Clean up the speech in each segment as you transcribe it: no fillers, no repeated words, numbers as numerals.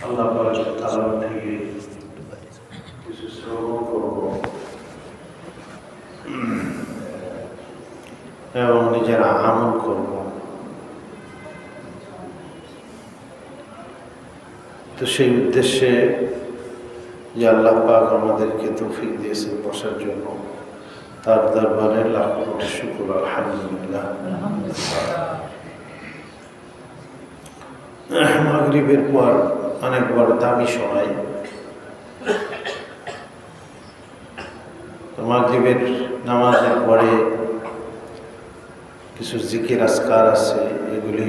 আল্লাহ তাআলা থেকে কিছু শ্রবণ করব এবং নিজেরা আমল করব। তো সেই উদ্দেশ্যে যে আল্লাহ পাক আমাদেরকে তৌফিক দিয়েছেন বসার জন্য, তার দরবারে লাখ কোটি শুকর, আলহামদুলিল্লাহ। মাগরিবের পর অনেক বড় দামি সময়। তো মাগরিবের নামাজের পরে কিছু জিকির আজকার আছে, এগুলি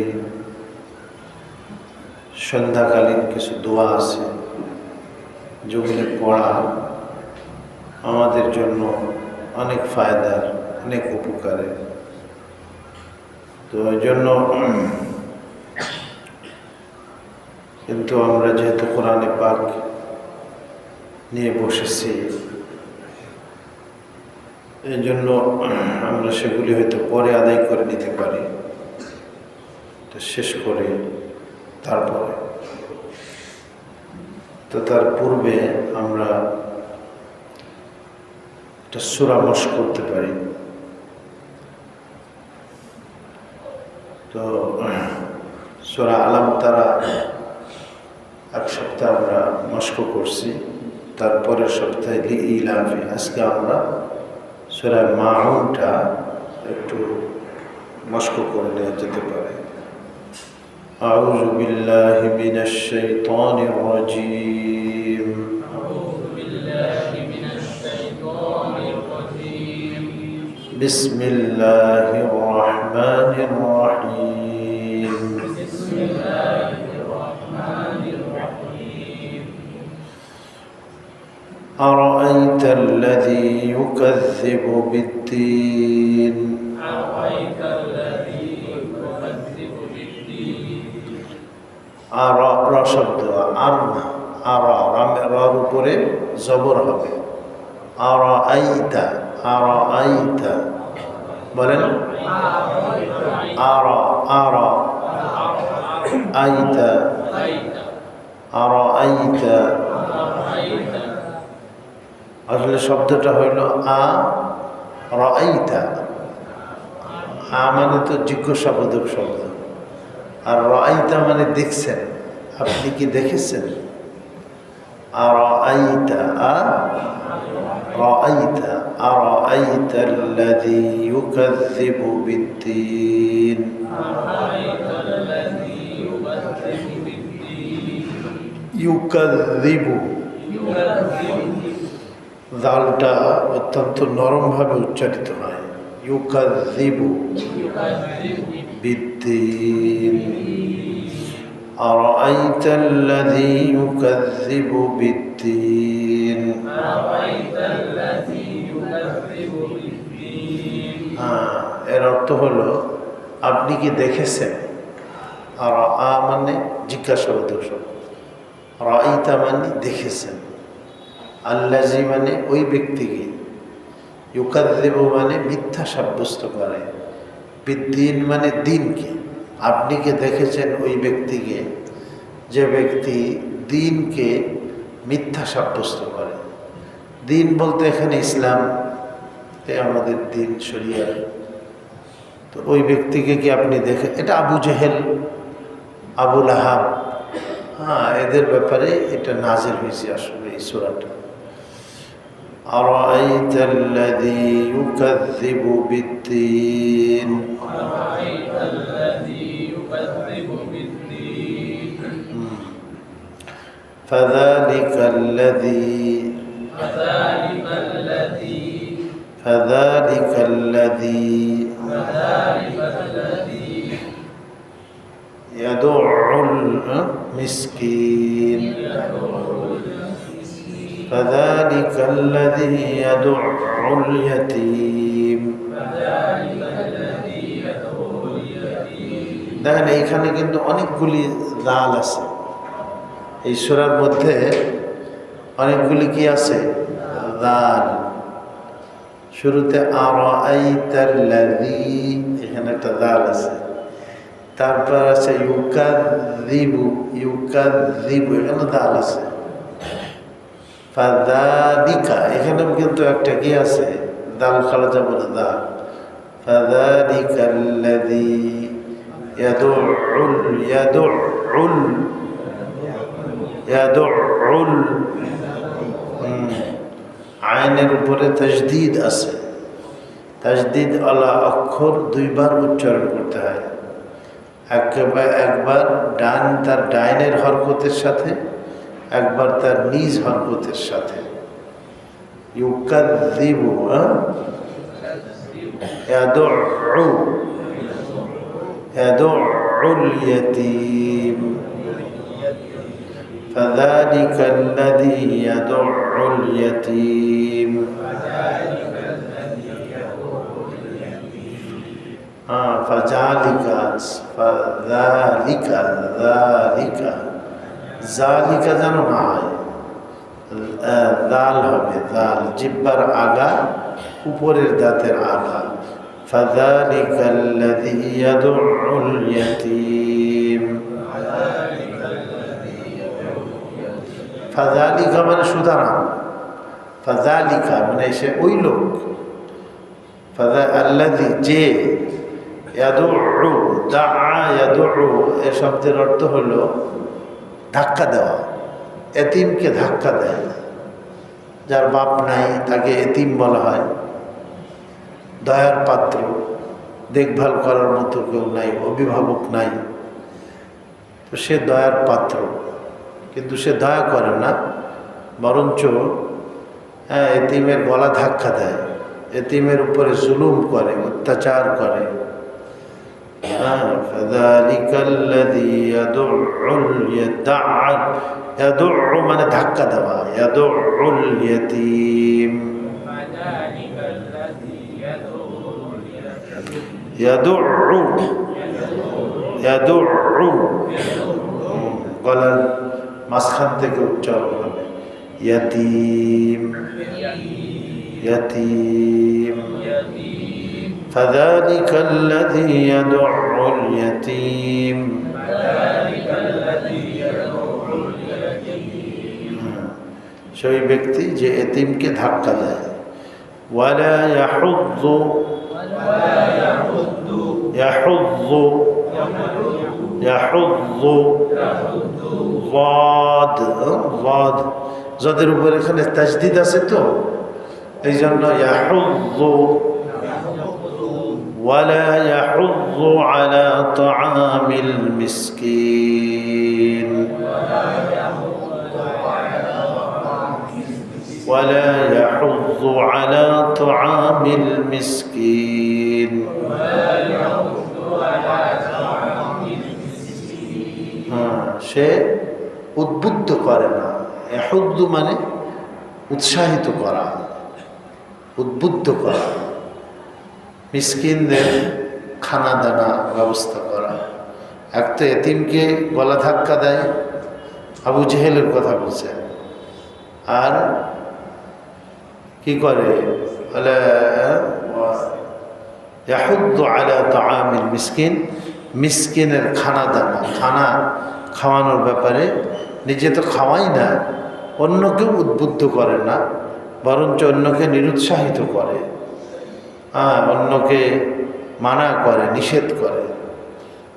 সন্ধ্যাকালীন কিছু দোয়া আছে যেগুলি পড়া আমাদের জন্য অনেক ফায়দার, অনেক উপকারের। তো ওই জন্য কিন্তু আমরা যেহেতু কোরআনে পাক নিয়ে বসেছি, এই জন্য আমরা সেগুলি হয়তো পরে আদায় করে নিতে পারি। তো শেষ করে তারপরে, তো তার পূর্বে আমরা একটা সূরা মশক করতে পারি। তো সূরা আলাম তারা এক সপ্তাহ আমরা মশক করছি, তারপরের সপ্তাহে লিইলাফি। আজকে আমরা সূরা মাউনটা একটু মশক করে নেওয়া যেতে পারে। আউযু বিল্লাহি মিনাশ শাইতানির রাজীম। বিসমিল্লাহির রাহমানির রাহিম। أرأيت الذي يكذب بالدين র শব্দ আর না, রার উপরে জবর হবে। আরাআইতা, আরাআইতা বলেন। আরাআইতা, আরাআইতা। আসলে শব্দটা হইল রাআইতা। মানে তো জিজ্ঞাসাবোধক শব্দ, আর রাআইতা মানে দেখছেন, আপনি কি দেখেছেন? আরাআইতা, রাআইতা, আরাআইতা আল্লাযী ইউকাযযিবু বিদ্দীন। ইউকাযযিবু, দালটা অত্যন্ত নরমভাবে উচ্চারিত হয়। ইউকাযযিবু বিদ্দীন। আরাআইতা আল্লাযী ইউকাযযিবু বিদ্দীন। এর অর্থ হলো আপনি কি দেখেছেন। আর মানে জিজ্ঞাসাবোধক শব্দ, রাআইতা মানে দেখেছেন, আল্লাযী মানে ওই ব্যক্তিকে, ইউকাযযিবু মানে মিথ্যা সাব্যস্ত করে, বিদ্দীন মানে দিনকে। আপনি কি দেখেছেন ওই ব্যক্তিকে যে ব্যক্তি দিনকে মিথ্যা সাব্যস্ত করে। দিন বলতে এখানে ইসলাম, আমাদের দিন শরিয়া। তো ওই ব্যক্তিকে কি আপনি দেখে, এটা আবু জেহেল, আবু লাহাব, এদের ব্যাপারে এটা নাজিল হয়েছে আসলে এই সূরাটা। أرأيت الذي يكذب بالدين فذلك الذي يدع المسكين فذلك الذي يدع اليتيم। দেখেন এইখানে কিন্তু অনেকগুলি দাল আছে এই সূরার মধ্যে, অনেকগুলি কি আছে দাল। শুরুতে আরাআইতাল্লাযী, এখানে একটা দাল আছে। তারপর আছে ইউকাযযিবু, ইউকাযযিবু এখানে দাল আছে। ফাযালিকা এখানেও কিন্তু একটা কি আছে, দাল খালা যাবে না, দাল। ফাযালিকাল্লাযী ইয়াদুল আইনের উপরে তাজদীদ আছে। তাজদীদ আলা অক্ষর দুইবার উচ্চারণ করতে হয়। একবার ডান তার ডাইনের হরকতের সাথে, একবার তার নিজ হরকতের সাথে। ইউকাযযিবু ইয়াদুল ইয়াতীম ফাযালিকা আল্লাযী ইয়াদুল ইয়াতীম। ফাযালিকা ফাযালিকা যালিকা যালিকা যেন না হয়, দাল হবে, দাল জিহ্বার আগা, উপরের দাঁতের আগা। ফাযালিকাল্লাযী ইয়াদুল ইয়াতীম। ফাযালিকা মানে সুতরাং, ফাযালিকা মানে সে ওই লোক, আল্লাযী যে, ইয়াদুউ দাআ ইয়াদুউ এ শব্দের অর্থ হলো ধাক্কা দেওয়া। এতিমকে ধাক্কা দেয়, যার বাপ নাই তাকে এতিম বলা হয়। দয়ার পাত্র, দেখভাল করার মতো কেউ নাই, অভিভাবক নাই, তো সে দয়ার পাত্র। কিন্তু সে দয়া করে না, বরঞ্চ এতিমের গলা ধাক্কা দেয়, এতিমের উপরে জুলুম করে, অত্যাচার করে। ফাযালিকাল্লাযী ইয়াদুউ মানে ধাক্কা দেওয়া, ইয়াদুল ইয়াতীম। ইয়াদুউ গলার মাঝখান থেকে উচ্চারণ হবে, ইয়াতীম ইয়াতীম। ফাযালিকাল্লাযী ইয়াদুল ইয়াতীম। সেই ব্যক্তি যে এতিমকে ধাক্কা দেয়। ওয়ালা ইয়াহুয্যু ইয়াহুয্যু ইয়াহুয্যু যাদ যাদের উপর এখানে তাজদীদ আছে, তো এই জন্য ইয়াহুয্যু। ওয়ালা ইয়াহুয্যু আলা তাআমিল মিসকিন। ولا يحض على طعام المسكين। সে উদ্বুদ্ধ করে না। ইয়াহুদ্দ মানে উৎসাহিত করা, উদ্বুদ্ধ করা, মিসকিনদের খানা দানা ব্যবস্থা করা। এক তো এতিমকে গলা ধাক্কা দেয়, আবু জেহেলের কথা বলছেন, আর কি করে, ইয়াহুদ্দু আলা তাআমিল মিসকিন, মিসকিনের খানা দানা, খানা খাওয়ানোর ব্যাপারে নিজে তো খাওয়াই না, অন্যকেও উদ্বুদ্ধ করে না, বরঞ্চ অন্যকে নিরুৎসাহিত করে, অন্যকে মানা করে, নিষেধ করে।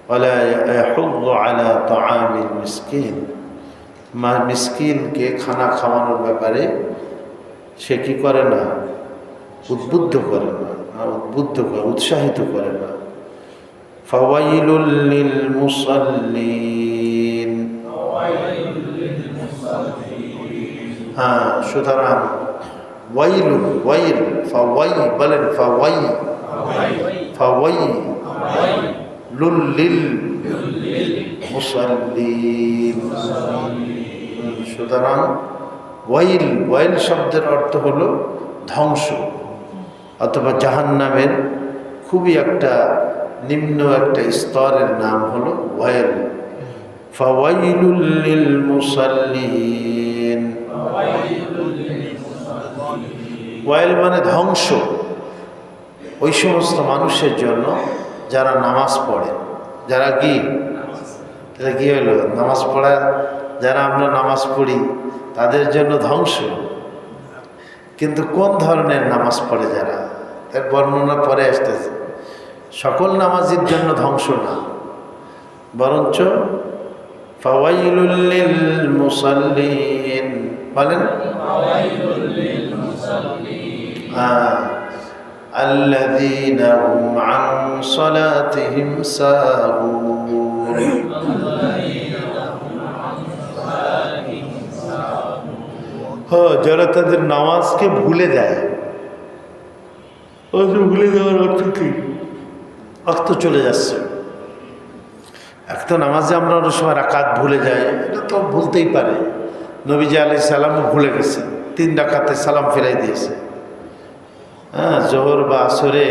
ওয়ালা ইয়াহুদ্দু আলা তাআমিল মিসকিন, মিসকিনকে খানা খাওয়ানোর ব্যাপারে সে কি করে না, উদ্বুদ্ধ করে না, উদ্বুদ্ধ করে, উৎসাহিত করে না। ফাওয়াইলুল লিল মুসাল্লিন। সুতরাং ওয়াইলুন, ওয়াইল, ফাওয়াই বলেন, ফাওয়াই, ফাওয়াইলুল লিল মুসাল্লিন। সুতরাং ওয়াইল, ওয়াইল শব্দের অর্থ হলো ধ্বংস, অথবা জাহান্নামের খুবই একটা নিম্ন একটা স্তরের নাম হলো ওয়াইল। ফাওয়াইলুল লিল মুসাল্লিন। ওয়াইল মানে ধ্বংস ওই সমস্ত মানুষের জন্য যারা নামাজ পড়ে। যারা কি, তাহলে কি হলো, নামাজ পড়া যারা আমরা নামাজ পড়ি তাদের জন্য ধ্বংস। কিন্তু কোন ধরনের নামাজ পড়ে যারা, তার বর্ণনা পরে আসতেছে। সকল নামাজের জন্য ধ্বংস না, বরঞ্চ ফাওয়াইলুল লিল মুসাল্লিন, বলেন আল্লাযীনা হুম আন সালাতিহিম সাহুন। হ্যাঁ, যারা তাদের নামাজকে ভুলে যায়। ভুলে যাওয়ার অর্থ কি? অর্থ চলে যাচ্ছে। এক তো নামাজে আমরা অনেক সময় রাকাত ভুলে যাই, এটা তো ভুলতেই পারে। নবীজি আলাইহিস সালামও ভুলে গেছেন, 3 রাকাতে সালাম ফিরাই দিয়েছে। হ্যাঁ, জোহর বা আসরে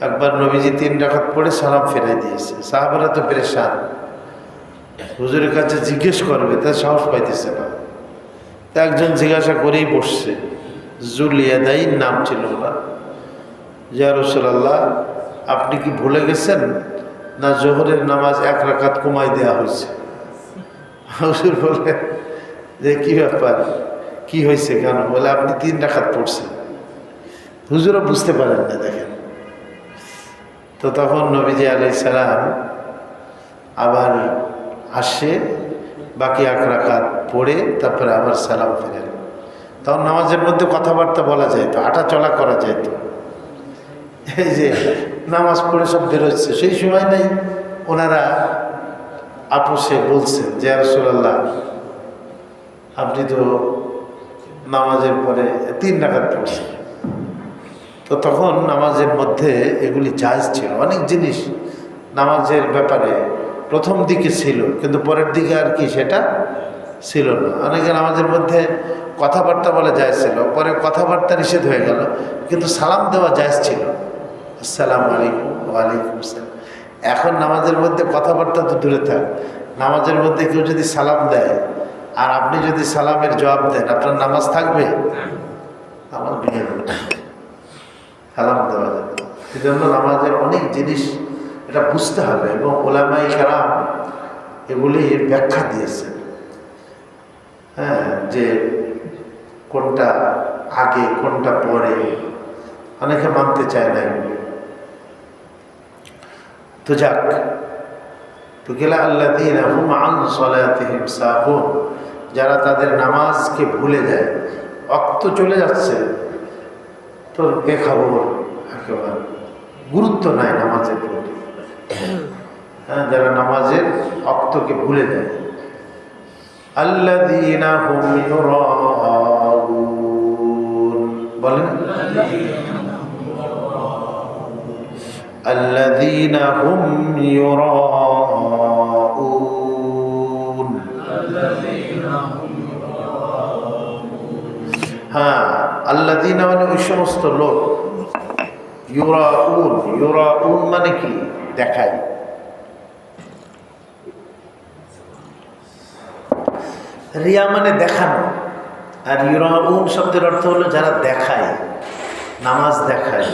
একবার নবীজি 3 রাকাত পড়ে সালাম ফিরাই দিয়েছে। সাহাবারা তো পেরেশান, হুজুরের কাছে জিজ্ঞেস করবে, তার সাহস পাইতেছে না। তা একজন জিজ্ঞাসা করেই বসছে, জুলিয়াদাইন নাম ছিল ওনার। ইয়া রাসূলুল্লাহ, আপনি কি ভুলে গেছেন না জোহরের নামাজ 1 রাকাত কমাই দেওয়া হয়েছে? হুজুর বলে যে কি ব্যাপার, কি হয়েছে, কেন? বলে আপনি 3 রাকাত পড়ছেন। হুজুরও বুঝতে পারেন না, দেখেন। তো তখন নবীজি আলাইহিস সালাম আবার আসে, বাকি 1 রাকাত পড়ে তারপরে আবার সালাম ফিরেন। তখন নামাজের মধ্যে কথাবার্তা বলা যাইতো, হাঁটা চলা করা যাইতো। এই যে নামাজ পড়ে সব বেরোচ্ছে, সেই সময় নেই ওনারা আপোষে বলছেন যে ইয়া রাসূলুল্লাহ, আপনি তো নামাজের পরে 3 রাকাত পড়ছেন। তো তখন নামাজের মধ্যে এগুলি জায়েজ ছিল। অনেক জিনিস নামাজের ব্যাপারে প্রথম দিকে ছিল, কিন্তু পরের দিকে আর কি সেটা ছিল না। অনেকে নামাজের মধ্যে কথাবার্তা বলা জায়েজ ছিল, পরে কথাবার্তা নিষেধ হয়ে গেল, কিন্তু সালাম দেওয়া জায়েজ ছিল, আসসালামু আলাইকুম, ওয়ালাইকুম আসসালাম। এখন নামাজের মধ্যে কথাবার্তা তো দূরে থাক, নামাজের মধ্যে কেউ যদি সালাম দেয় আর আপনি যদি সালামের জবাব দেন, আপনার নামাজ থাকবে? নামাজ ভেঙে যাবে, সালাম দেওয়া যাবে। এই জন্য নামাজের অনেক জিনিস এটা বুঝতে হবে, এবং ওলামায়ে কেরাম এগুলি ব্যাখ্যা দিয়েছেন। হ্যাঁ, যে কোনটা আগে কোনটা পরে, অনেকে মানতে চায় না এগুলি। তো যাক, তো গেলা আল্লাযীনা হুম আন সালাতিহিম সাহুন, যারা তাদের নামাজকে ভুলে যায়, অক্ত চলে যাচ্ছে, তো বেখবর, একেবারে গুরুত্ব নাই নামাজের প্রতি। হ্যাঁ, যারা নামাজের অক্তকে ভুলে যায়। আল্লাযীনা হুম ইউরাউন, বলেন আল্লাযীনা হুম ইউরাউন। হ্যাঁ, আল্লাযীনা মানে ওই সমস্ত লোক, ইউরাউন, ইউরাউন মানে কি? দেখায়। রিয়া মানে দেখানো, আর ইউরাউন শব্দের অর্থ হলো যারা দেখায়, নামাজ দেখায়,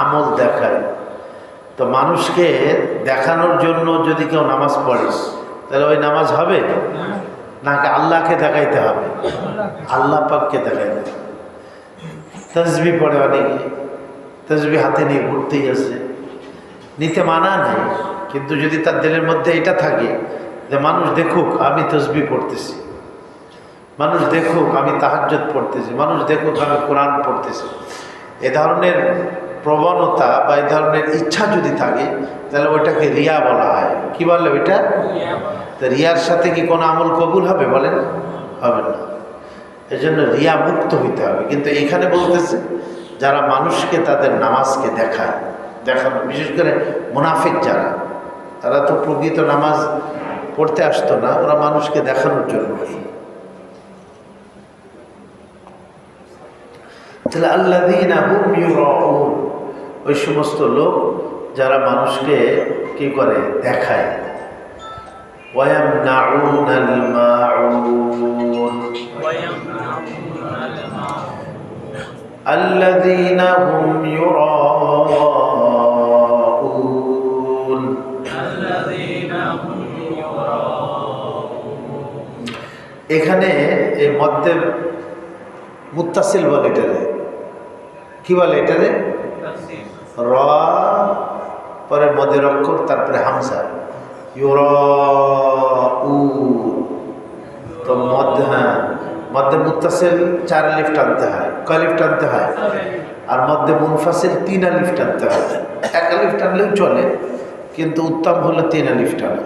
আমল দেখায়। তো মানুষকে দেখানোর জন্য যদি কেউ নামাজ পড়ে, তাহলে ওই নামাজ হবে নাকি আল্লাহকে দেখাইতে হবে? আল্লাহ পাককে দেখাইতে হবে। তাসবিহ পড়ে অনেকে, তাসবিহ হাতে নিয়ে ঘুরতেই আছে, নিতে মানা নাই, কিন্তু যদি তার দিলের মধ্যে এটা থাকে যে মানুষ দেখুক আমি তাসবিহ পড়তেছি, মানুষ দেখুক আমি তাহাজ্জুদ পড়তেছি, মানুষ দেখুক আমি কোরআন পড়তেছি, এ ধরনের প্রবণতা বা এই ধরনের ইচ্ছা যদি থাকে, তাহলে ওইটাকে রিয়া বলা হয়। কি বলে ওইটা? তো রিয়ার সাথে কি কোনো আমল কবুল হবে? বলেন, হবে না। এই জন্য রিয়া মুক্ত হইতে হবে। কিন্তু এখানে বলতেছে যারা মানুষকে তাদের নামাজকে দেখায়, দেখানো, বিশেষ করে মুনাফিক যারা, তারা তো প্রকৃত নামাজ পড়তে আসতো না, ওরা মানুষকে দেখানোর জন্য। তাহলে আল্লাযীনা হুম ইউরাউন, ওই সমস্ত লোক যারা মানুষকে কি করে? দেখায়। ওয়ায়ামনাউনাল মাউন, আল্লাযীনা হুম ইউরাউন, এখানে এই মধ্যে মুত্তাসিল বলে এটারে, কি বলে এটারে? র পরে মদের অক্ষর, তারপরে হামজা, তো মধ্যে, হ্যাঁ মধ্যে মুত্তাসিল 4 আলিফ টানতে হয়। কয় আলিফ টানতে হয়? আর মধ্যে মুনফাসিল 3 আলিফ টানতে হয়। 1 আলিফ টানলেও চলে, কিন্তু উত্তম হলো 3 আলিফ টানা।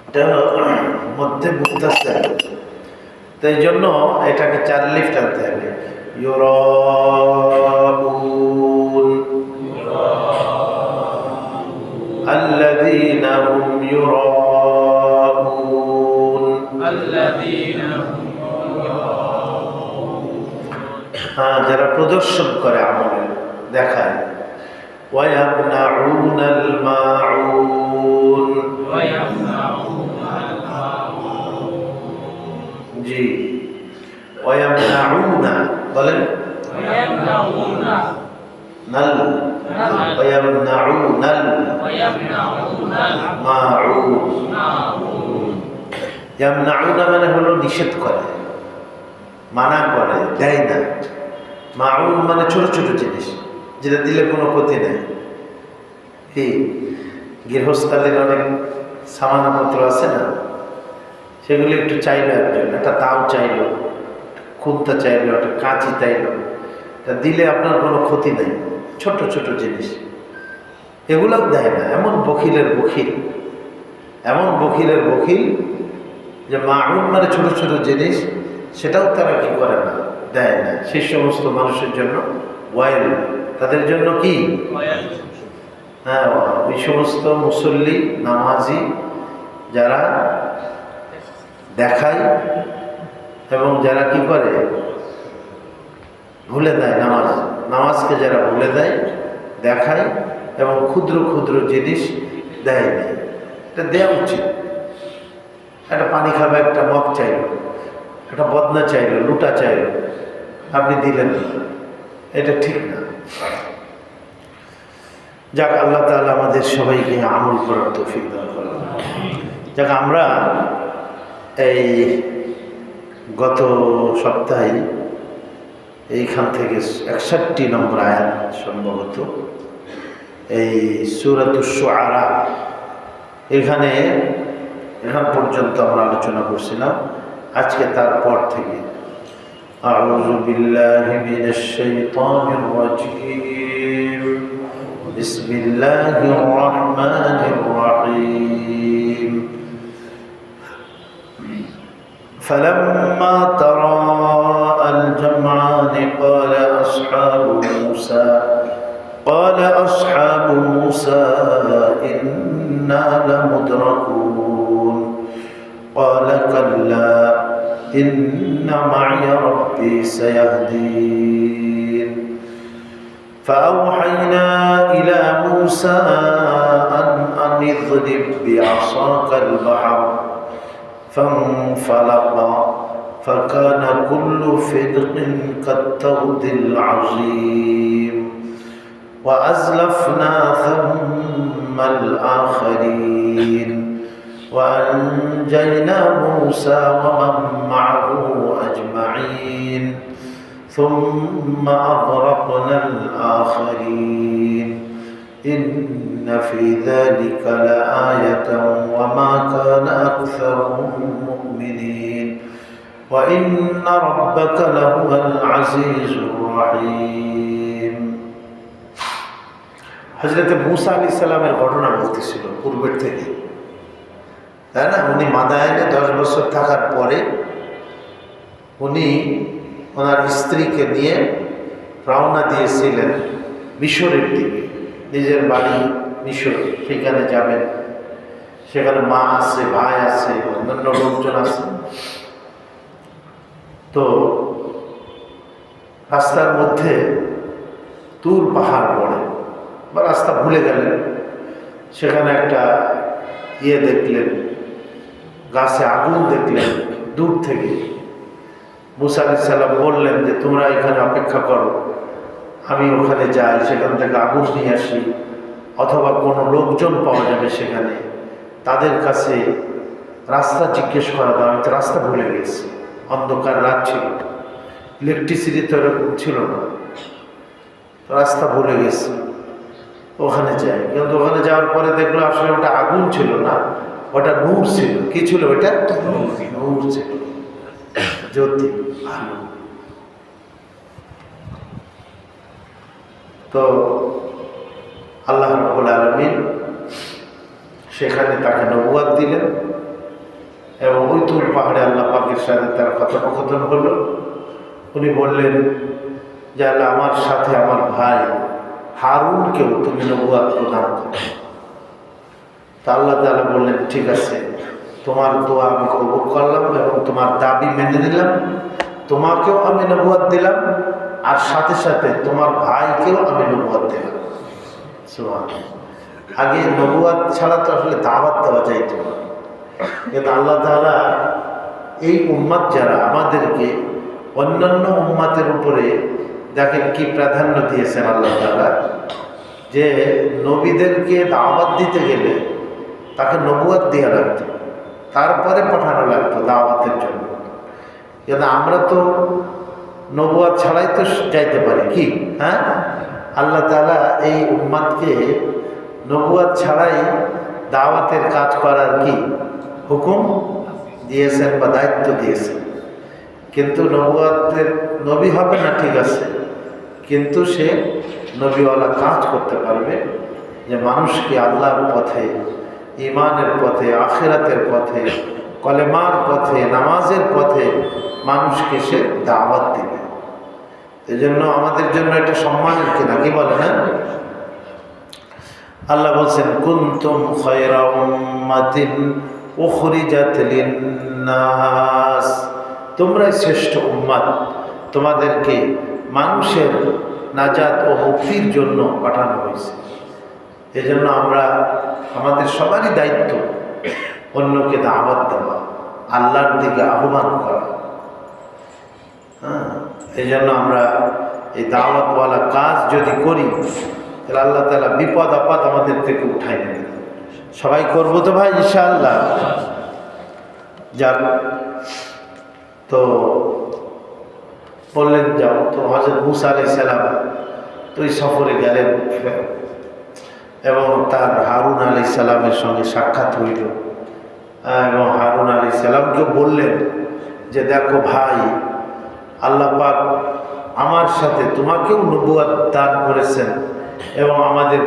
এটা হলো মধ্যে মুত্তাসিল, তো এই জন্য এটাকে 4 আলিফ টানতে হবে। ইউরাউন আল্লাযীনা হুম ইউরাউন, হ্যাঁ যারা প্রদর্শন করে আমলে দেখায়। ওয়ায়ামনাউনাল মাউন, জি ওয়ায়ামনাউনা বলেন, নাল ওয়ায়ামনাউনাল মাউন। ইয়ামনাউনা মানে হলো নিষেধ করে, মানা করে, দেয় না। মাউন মানে ছোট ছোট জিনিস, যেটা দিলে কোনো ক্ষতি নেই। কি গৃহস্থালীর অনেক সামানাপত্র আছে না, সেগুলি একটু চাইলো একজন, একটা তাও চাইলো, খুন্তা চাইলো, একটা কাঁচি চাইলো, তা দিলে আপনার কোনো ক্ষতি নেই। ছোট ছোট জিনিস এগুলোও দেয় না। এমন বখিলের বখিল, এমন বখিলের বখিল যে মাউন মানে ছোট ছোট জিনিস, সেটাও তারা কি করে না, দেয় না। সেই সমস্ত মানুষের জন্য ওয়াইল, তাদের জন্য কি? হ্যাঁ, ওই সমস্ত মুসল্লি নামাজি যারা দেখায় এবং যারা কি করে ভুলে দেয়, নামাজকে যারা ভুলে দেয়, দেখায় এবং ক্ষুদ্র ক্ষুদ্র জিনিস দেয় না। এটা দেওয়া উচিত। একটা পানি খাবে, একটা মগ চাইলো, একটা বদনা চাইলো, লুটা চাইলো, আপনি দিলেন না, এটা ঠিক না। যাক, আল্লাহ তাআলা আমাদের সবাইকে আমল করার তৌফিক দান করেন। যাক, আমরা এই গত সপ্তাহে এইখান থেকে 61 নম্বর আয়াত সম্ভবত এই সূরাতুশ শুআরা, এখান পর্যন্ত আমরা আলোচনা করছিলাম। আজকে তারপর থেকে আউযু বিল্লাহি মিনাশ শাইতানির রাজীম, বিসমিল্লাহির রহমানির রহিম। فلما تراءى الجمعان قال أصحاب موسى إنا لمدركون قال كلا إن معي ربي سيهدين فأوحينا إلى موسى أن اضرب بعصاك البحر فانفلق فكان كل فرق كالطود العظيم وأزلفنا ثم الآخرين وأنجينا موسى ومن معه أجمعين ثم أغرقنا الآخرين إن في ذلك لآية وما كان أكثرهم مؤمنين وإن ربك لهو العزيز الرحيم। হযরত মূসা আলাইহিস সালামের ঘটনা বলতেছিল পূর্বের থেকে, তাই না? উনি মাদায়েনে 10 বছর থাকার পরে উনি ওনার স্ত্রীকে নিয়ে রওনা দিয়েছিলেন মিশরের দিকে। নিজের বাড়ি মিশর, সেখানে যাবেন। সেখানে মা আছে, ভাই আছে, অন্যান্য লোকজন আছে। তো রাস্তার মধ্যে তুর পাহাড় পড়ে, বা রাস্তা ভুলে গেলেন। সেখানে একটা দেখলেন, গাছে আগুন দেখলেন দূর থেকে। মূসা আলাইহিস সালাম বললেন যে তোমরা এখানে অপেক্ষা করো, আমি ওখানে যাই, সেখান থেকে আগুন নিয়ে আসি, অথবা কোনো লোকজন পাওয়া যাবে সেখানে, তাদের কাছে রাস্তা জিজ্ঞেস করা দাও, আমি তো রাস্তা ভুলে গেছি, অন্ধকার রাত ছিল, ইলেকট্রিসিটি তো এরকম ছিল না, রাস্তা ভুলে গেছি, ওখানে যাই। কিন্তু ওখানে যাওয়ার পরে দেখলো আসলে ওটা আগুন ছিল না, ওটা নূর ছিল। কি ছিল ওটা? নূর ছিল, জ্যোতি, আলো। তো আল্লাহ রাব্বুল আলামিন সেখানে তাকে নবুয়ত দিলেন এবং ওই তুর পাহাড়ে আল্লাহ পাকের সাথে তার কথোপকথন হলো। উনি বললেন যে আল্লাহ, আমার সাথে আমার ভাই হারুনকেও তুমি নবুয়ত প্রদান করো। তা আল্লাহ তাআলা বললেন, ঠিক আছে, তোমার দোয়া আমি কবুল করলাম এবং তোমার দাবি মেনে নিলাম, তোমাকেও আমি নবুয়ত দিলাম আর সাথে সাথে তোমার ভাইকেও আমি নবুয়ত দিলাম। সুবহানাল্লাহ। আগে নবুয়ত ছাড়া তো আসলে দাওয়াত দেওয়া যাইত না, কিন্তু আল্লাহ তাআলা এই উম্মত যারা আমাদেরকে অন্যান্য উম্মতের উপরে দেখেন কি প্রাধান্য দিয়েছেন আল্লাহ তাআলা, যে নবীদেরকে দাওয়াত দিতে গেলে তাকে নবুয়ত দেওয়া লাগতো, তারপরে পাঠানো লাগতো দাওয়াতের জন্য। কিন্তু আমরা তো নবুয়ত ছাড়াই তো যাইতে পারি, কি? হ্যাঁ, আল্লাহ তাআলা এই উম্মতকে নবুয়ত ছাড়াই দাওয়াতের কাজ করার কি হুকুম দিয়েছেন বা দায়িত্ব দিয়েছেন। কিন্তু নবুয়তের নবী হবে না, ঠিক আছে, কিন্তু সে নবীওয়ালা কাজ করতে পারবে, যে মানুষকে আল্লাহর পথে, ঈমানের পথে, আখিরাতের পথে, কলেমার পথে, নামাজের পথে মানুষকে সে দাওয়াত দিবে। এই জন্য আমাদের জন্য এটা সম্মানের কিনা, কি বলে না? আল্লাহ বলছেন, কুনতুম খায়রা উম্মাতিন উখরিজাত লিন-নাস, তোমরাই শ্রেষ্ঠ উম্মত, তোমাদেরকে মানুষের নাজাত ও মুক্তির জন্য পাঠানো হয়েছে। এই জন্য আমরা, আমাদের সবারই দায়িত্ব অন্যকে দাওয়াত দেওয়া, আল্লাহর দিকে আহ্বান করা। হ্যাঁ, এই জন্য আমরা এই দাওয়াতওয়ালা কাজ যদি করি, তাহলে আল্লাহ তাআলা বিপদ আপদ আমাদের থেকে উঠাই নেবেন। সবাই করবো তো ভাই ইনশাআল্লাহ? যাক, তো বললেন যাও। তো হযরত মূসা আলাইহিস সালাম তো এই সফরে গেলেন এবং তার হারুন আলাইহিস সালামের সঙ্গে সাক্ষাৎ হইল এবং হারুন আলাইহিস সালামকে বললেন যে দেখো ভাই, আল্লাহ পাক আমার সাথে তোমাকেও নবুয়ত দান করেছেন এবং আমাদের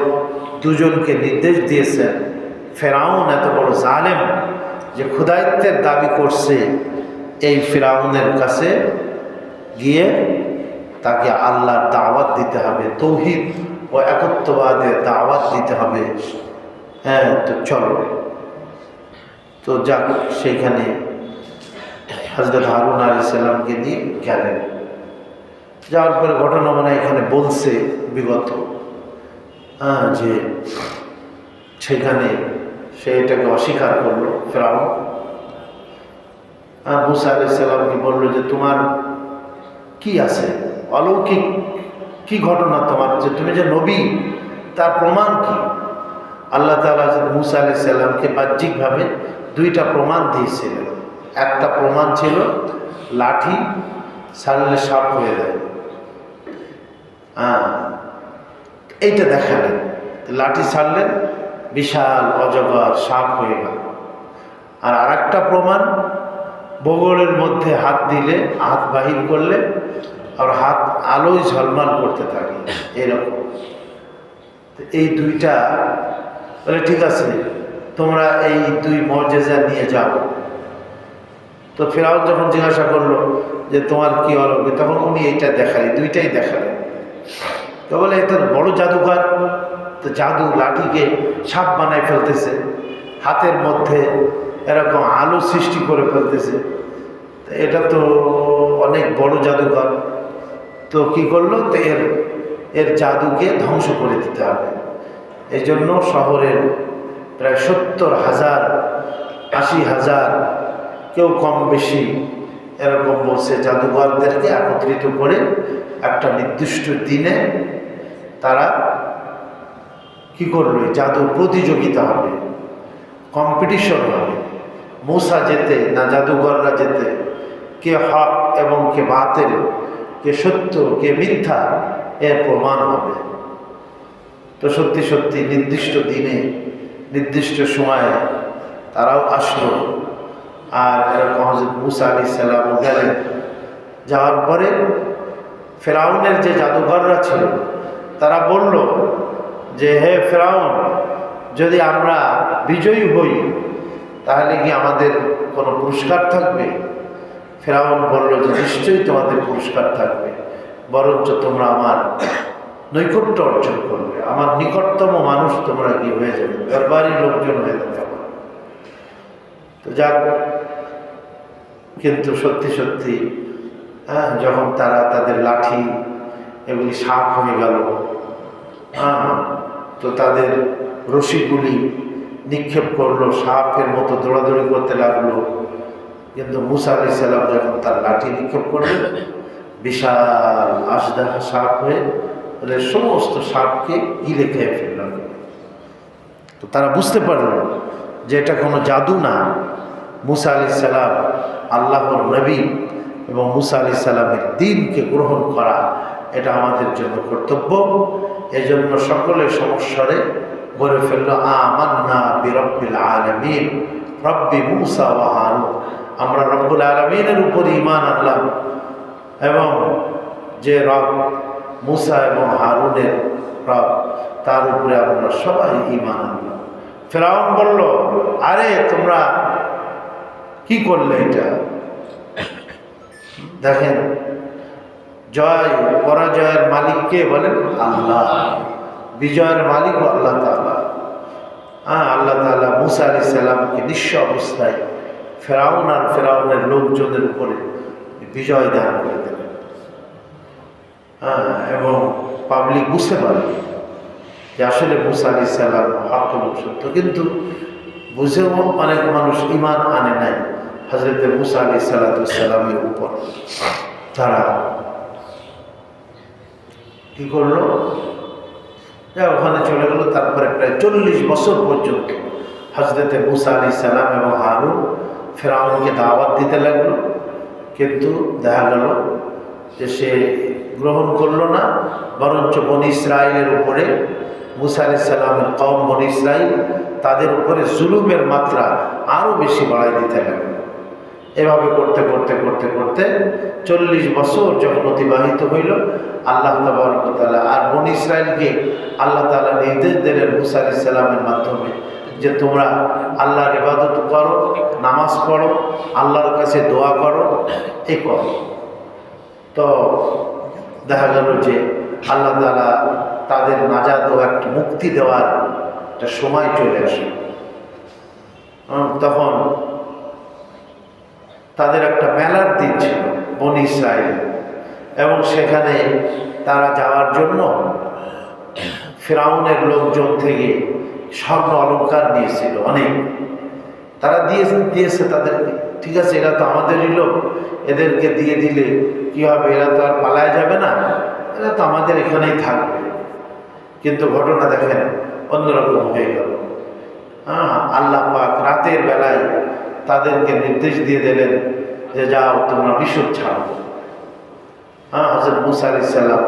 দুজনকে নির্দেশ দিয়েছেন, ফেরাউন এত বড় জালেম যে খুদায়িত্বের দাবি করছে, এই ফেরাউনের কাছে গিয়ে তাকে আল্লাহর দাওয়াত দিতে হবে, তৌহিদ ও একত্ববাদের দাওয়াত দিতে হবে। হ্যাঁ, তো চলো। তো যাক, সেইখানে হযরত হারুন আলাইহিস সালামকে নিয়ে গেলেন। যাওয়ার পরে ঘটনা মানে এখানে বলছে বিগত, যে সেখানে সে এটাকে অস্বীকার করলো ফেরাউন। মূসা আলাইহিস সালামকে বললো যে তোমার কি আছে, অলৌকিক কি ঘটনা তোমার, যে তুমি যে নবী তার প্রমাণ কি? আল্লাহ তাআলা মূসা আলাইহিস সালামকে বাহ্যিকভাবে দুইটা প্রমাণ দিয়েছিলেন। একটা প্রমাণ ছিল লাঠি ছাড়লে সাপ হয়ে যায়, এইটা দেখালেন। লাঠি ছাড়লেন, বিশাল অজগর সাপ হয়ে গেল। আর আরেকটা প্রমাণ, বগলের মধ্যে হাত দিলে, হাত বাহির করলে আর হাত আলোয় ঝলমাল করতে থাকে, এরকম। এই দুইটা বলে ঠিক আছে, তোমরা এই দুই মুজিজা নিয়ে যাও। তো ফেরাউন যখন জিজ্ঞাসা করলো যে তোমার কি অলৌকিক, তখন উনি এইটা দেখালেন, দুইটাই দেখালেন। তো বলে এটা বড় জাদুঘর, তো জাদু লাঠিকে সাপ বানায় ফেলতেছে, হাতের মধ্যে এরকম আলো সৃষ্টি করে ফেলতেছে, এটা তো অনেক বড় জাদুঘর। তো কি করলো, তো এর জাদুকে ধ্বংস করে দিতে হবে। এই জন্য শহরের প্রায় 70,000 80,000 কেউ কম বেশি এরকম বলছে জাদুঘরদেরকে একত্রিত করে একটা নির্দিষ্ট দিনে তারা কি করবে, জাদু প্রতিযোগিতা হবে, কম্পিটিশন হবে, মুসা যেতে না জাদুঘররা যেতে, কে হক এবং কে বাতিল, কে সত্য কে মিথ্যা এর প্রমাণ হবে। তো সত্যি সত্যি নির্দিষ্ট দিনে নির্দিষ্ট সময়ে তারাও আসলো। আর এরকম হযরত মুসা আলাইহিস সালাম গেলেন। যাওয়ার পরে ফেরাউনের যে জাদুঘররা ছিল তারা বলল যে, হে ফেরাউন, যদি আমরা বিজয়ী হই তাহলে কি আমাদের কোনো পুরস্কার থাকবে? ফেরাউন বলল যে, নিশ্চয়ই তোমাদের পুরস্কার থাকবে, বরঞ্চ তোমরা আমার নৈকট্য অর্জন করবে, আমার নিকটতম মানুষ তোমরা কি হয়ে যাবে, দরবারি লোকজন হয়ে যাবে। তো যাক, কিন্তু সত্যি সত্যি যখন তারা তাদের লাঠি এগুলি সাপ হয়ে গেল, তো তাদের রশিগুলি নিক্ষেপ করলো, সাপের মতো দৌড়াদৌড়ি করতে লাগলো। কিন্তু মুসা আলাইহিস সালাম যখন তার লাঠি নিক্ষেপ করলেন, বিশাল আজদাহা সাপ হয়ে সমস্ত সাপকে গিলে খেয়ে ফেলল। তো তারা বুঝতে পারল যে এটা কোনো জাদু না, মুসা আলাইহিস সালাম আল্লাহর নবী এবং মুসা আলাইহিস সালামের দ্বীনকে গ্রহণ করা এটা আমাদের জন্য কর্তব্য। এজন্য সকলের সমস্যারে বলে ফেলল, আমান্না বিরব্বিল আলামিন রব্বি মুসা ওয়া হারুন। আমরা রব্বুল আলামিনের উপর ঈমান আনলাম এবং যে রব মুসা এবং হারুনের রব তার উপরে আমরা সবাই ঈমান আনলাম। ফেরাউন বলল, আরে তোমরা কি করলে এটা? দেখেন, জয় পরাজয়ের মালিক কে বলেন? আল্লাহ। বিজয়ের মালিক আল্লাহ তাআলা। আল্লাহ তাআলা মুসা আলাইহিস সালামকে নিঃস্ব অবস্থায় ফেরাউন আর ফেরাউনের লোকজনের উপরে বিজয় দান করে দেবেন। এবং পাবলিক বুঝতে পারবে যে আসলে মুসা আলাইহিস সালাম হক এবং সত্য। কিন্তু বুঝেও অনেক মানুষ ঈমান আনে নাই হযরত মুসা আলাইহিস সালামের উপর। তারা কি করলো? ওখানে চলে গেল। তারপরে প্রায় 40 বছর পর্যন্ত হযরত মুসা আলাইহিস সালাম এবং হারুন ফেরাউনকে দাওয়াত দিতে লাগলো, কিন্তু দেখা গেল যে সে গ্রহণ করলো না, বরঞ্চ বনী ইসরাইলের উপরে মুসা আলাইহিস সালামের কওম বনী ইসরাইল তাদের উপরে জুলুমের মাত্রা আরও বেশি বাড়াই দিতে লাগলো। এভাবে করতে করতে করতে করতে 40 বছর যখন অতিবাহিত হইল, আল্লাহ তাবারক ওয়া তাআলা আর বনী ইসরাইলকে আল্লাহ তাআলা নির্দেশ দিলেন মুসা আলাইহিস সালামের মাধ্যমে যে তোমরা আল্লাহর ইবাদত করো, নামাজ পড়ো, আল্লাহর কাছে দোয়া করো, এই করো। তো দেখা গেল যে আল্লাহ তাআলা তাদের নাজাত ও একটা মুক্তি দেওয়ার একটা সময় চলে আসে। তখন তাদের একটা মেলার দিন ছিল বনী ইসরাইল, এবং সেখানে তারা যাওয়ার জন্য ফিরআউনের লোকজন থেকে স্বর্ণ অলংকার নিয়েছিল অনেক। তারা দিয়েছে তাদেরকে, ঠিক আছে, এরা তো আমাদেরই লোক, এদেরকে দিয়ে দিলে কি হবে, এরা তো আর পালায় যাবে না, এরা তো আমাদের এখানেই থাকবে। কিন্তু ঘটনা দেখেন অন্যরকম হয়ে গেল। আল্লাহ পাক রাতের বেলায় তাদেরকে নির্দেশ দিয়ে দিলেন যে যাও তোমরা মিশর ছাড়ো। হযরত মুসা আলাইহিস সালাম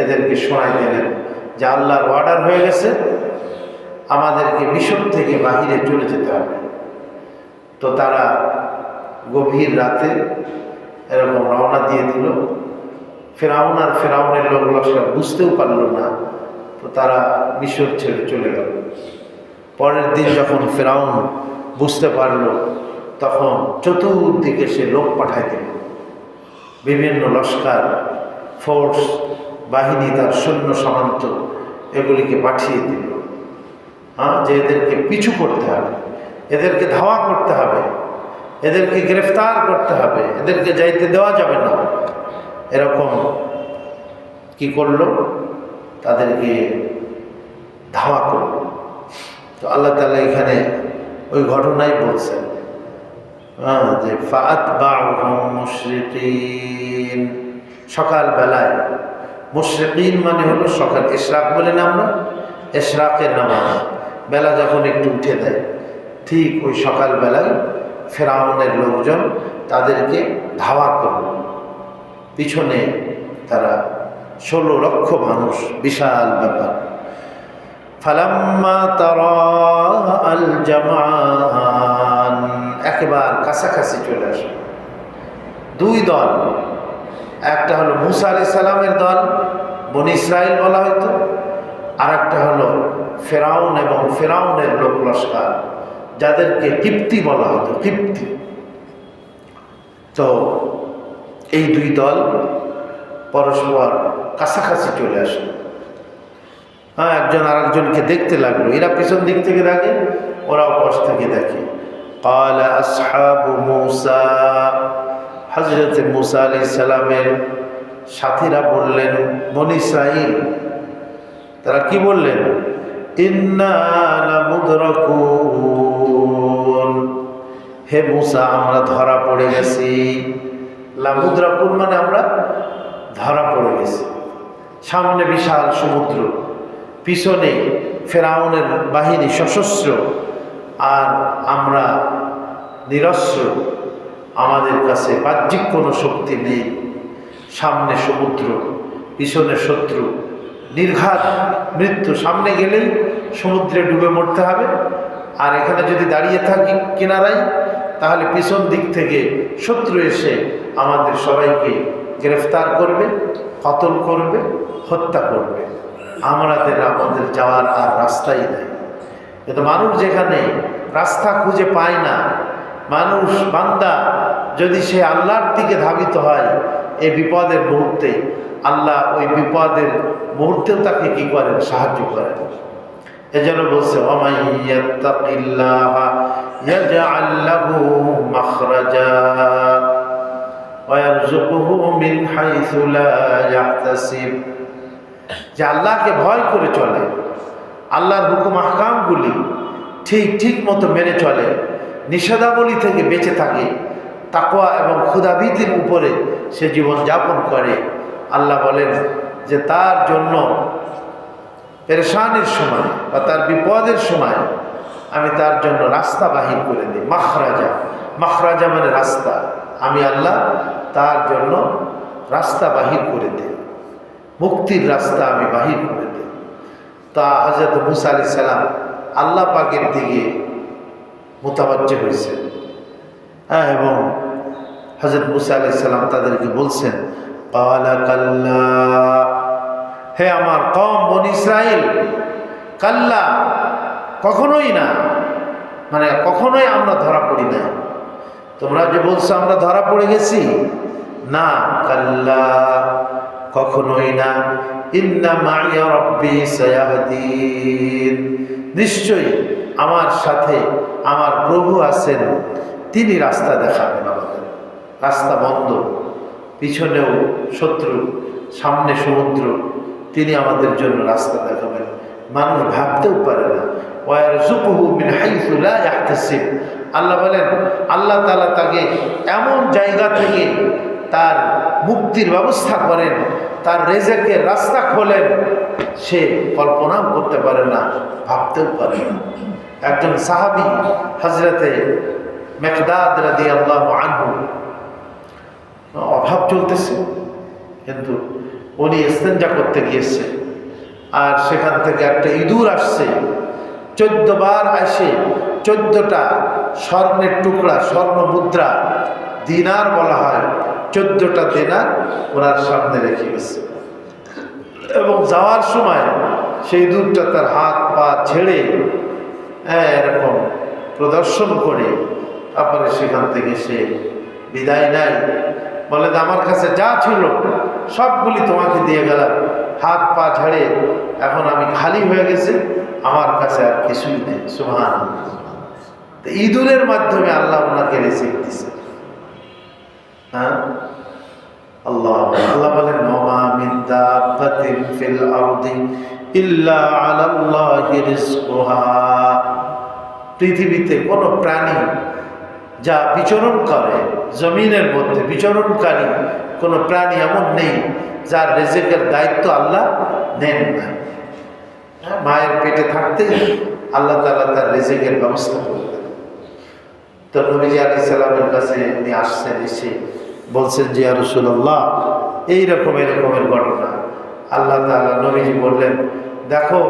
এদেরকে শোনাই দিলেন যে আল্লাহর অর্ডার হয়ে গেছে, আমাদেরকে মিশর থেকে বাহিরে চলে যেতে হবে। তো তারা গভীর রাতে এরকম রওনা দিয়ে দিল। ফেরাউন আর ফেরাউনের লোক লস্কর বুঝতেও পারল না, তো তারা মিশর ছেড়ে চলে গেল। পরের দিন যখন ফেরাউন বুঝতে পারল, তখন চতুর্দিকে সে লোক পাঠাই দিল, বিভিন্ন লস্কর ফোর্স বাহিনী, তার সৈন্য সামন্ত এগুলিকে পাঠিয়ে দিল যে এদেরকে পিছু করতে হবে, এদেরকে ধাওয়া করতে হবে, এদেরকে গ্রেফতার করতে হবে, এদেরকে যাইতে দেওয়া যাবে না। এরকম কি করলো? তাদেরকে ধাওয়া করল। তো আল্লাহ তাআলা এখানে ওই ঘটনাই বলছেন যে ফাআতবাউহুম মুশরিকিন, সকালবেলায়। মুশরিকিন মানে হলো সকাল, ইশরাক বলে না আমরা, ইশরাকের নামাজ, বেলা যখন একটু উঠে দেয়, ঠিক ওই সকালবেলায় ফেরাউনের লোকজন তাদেরকে ধাওয়া করল, পিছনে তারা 16 লক্ষ মানুষ, বিশাল ব্যাপার। ফালাম্মা তারাআল জামআন, একেবারে কাছাকাছি চলে আসে দুই দল। একটা হলো মুসা আলাইহিস সালামের দল, বনি ইসরাইল বলা হয়তো, আর একটা হলো ফেরাউন এবং ফেরাউনের লোক লস্কর, যাদেরকে কিপ্তি বলা হতো, কিপ্তি। তো এই দুই দল পরস্পর কাছাকাছি চলে আসলো। একজন আরেকজনকে দেখতে লাগলো, এরা পিছন দিক থেকে দেখে, ওরাও পাশ থেকে দেখে। ক্বালা আসহাবু মূসা, হযরত মূসা আলাইহিস সালামের সাথীরা বললেন, বনী ইসরাইল তারা কি বললেন? ইন্না লামুদরাকুন, হে মূসা আমরা ধরা পড়ে গেছি। লামুদরাকুন মানে আমরা ধরা পড়ে গেছি। সামনে বিশাল সমুদ্র, পিছনে ফেরাউনের বাহিনী সশস্ত্র, আর আমরা নিরস্ত্র, আমাদের কাছে বাহ্যিক কোনো শক্তি নেই। সামনে সমুদ্র, পিছনে শত্রু, নির্ঘাত মৃত্যু। সামনে গেলেই সমুদ্রে ডুবে মরতে হবে, আর এখানে যদি দাঁড়িয়ে থাকি কিনারায়, তাহলে পিছন দিক থেকে শত্রু এসে আমাদের সবাইকে গ্রেফতার করবে, কতল করবে, হত্যা করবে। আমাদের যাওয়ার আর রাস্তাই নেই। কিন্তু মানুষ যেখানে রাস্তা খুঁজে পায় না, মানুষ বান্দা যদি সে আল্লাহর দিকে ধাবিত হয় এই বিপদের মুহূর্তে, আল্লাহ ওই বিপদের মুহূর্তেও তাকে কি করেন? সাহায্য করেন। এজন্য বলছে ওয়া ইয়াত্তাকিল্লাহা ইয়াজআল লাহু মাখরাজা ওয়া ইয়ারযুকুহু মিন হাইসু লা ইয়াহতাসিব। যে আল্লাহকে ভয় করে চলে, আল্লাহর হুকুম আহকামগুলি ঠিক মতো মেনে চলে, নিষেধাবলী থেকে বেঁচে থাকে, তাকওয়া এবং ক্ষুধাভীতির উপরে সে জীবন যাপন করে, আল্লাহ বলেন যে তার জন্য পেরেশানির সময় বা তার বিপদের সময় আমি তার জন্য রাস্তা বাহির করে দিই। মাখরাজা, মাখরাজা মানে রাস্তা। আমি আল্লাহ তার জন্য রাস্তা বাহির করে দিই, মুক্তির রাস্তা আমি বাহির করে দিই। তা হযরত মূসা আলাইহিস সালাম আল্লাহ পাকের দিকে মুতাওয়াজ্জে হয়েছে, এবং হযরত মূসা আলাইহিস সালাম তাদেরকে বলছেন, ক্বালা কাল্লা, হে আমার কওম বনী ইসরাইল, কাল্লা, কখনোই না, মানে কখনোই আমরা ধরা পড়ি না। তোমরা যে বলছো আমরা ধরা পড়ে গেছি, না, কাল্লা, কখনোই না। ইন্না মাইয়া রাব্বি সায়াহদিন, নিশ্চয়ই আমার সাথে আমার প্রভু আছেন, তিনি রাস্তা দেখাবেন আমাদের। রাস্তা বন্ধ, পিছনেও শত্রু, সামনে সমুদ্র, তিনি আমাদের জন্য রাস্তা দেখাবেন। মানুষ ভাবতেও পারে না। ওয়ারযুকুহু মিন হাইসু লা ইয়াহতাসিব, আল্লাহ বলেন আল্লাহ তাআলা তাকে এমন জায়গা থেকে তার মুক্তির ব্যবস্থা করেন, তার রিজিকের রাস্তা খোলেন, সে কল্পনাও করতে পারে না, ভাবতেও পারে না। একজন সাহাবী হযরতে মিকদাদ রাদিয়াল্লাহু আনহু, অভাব চলতেছে, কিন্তু উনি ইস্তেঞ্জা করতে গিয়েছে, আর সেখান থেকে একটা ইঁদুর আসছে, 14 বার আসে 14টা স্বর্ণের টুকরা, স্বর্ণ মুদ্রা, দিনার বলা হয়, 14টা দিনার ওনার সামনে রেখে গেছে। এবং যাওয়ার সময় সেই ইঁদুরটা তার হাত পা ছেড়ে এরকম প্রদর্শন করে তারপরে সেখান থেকে সে বিদায় নেয়। বলে যে আমার কাছে যা ছিল সবগুলি তোমাকে দিয়ে গেলাম, হাত পা ঝাড়ে এখন আমি খালি হয়ে গেছি, আমার কাছে আর কিছুই নেই। সুবহানাল্লাহ। তো ইঁদুরের মাধ্যমে আল্লাহ ওনাকে রিজিক দিছে। হ্যাঁ, আল্লাহ বলেন ওমা মিন দাব্বাতিন ফিল আরদি ইল্লা আলাল্লাহি রিজকুহা, পৃথিবীতে কোনো প্রাণী যা বিচরণ করে, জমিনের মধ্যে বিচরণকারী কোনো প্রাণী এমন নেই যার রিজিকের দায়িত্ব আল্লাহ নেন না। মায়ের পেটে থাকতেই আল্লাহ তাআলা তার রিজিকের ব্যবস্থা করলেন। তো নবীজি আলাইহিস সালামের কাছে উনি আসছেন, এসে বলছেন যে ইয়া রাসূলুল্লাহ এইরকম এরকমের ঘটনা। আল্লাহ তাআলা নবীজি বললেন, দেখো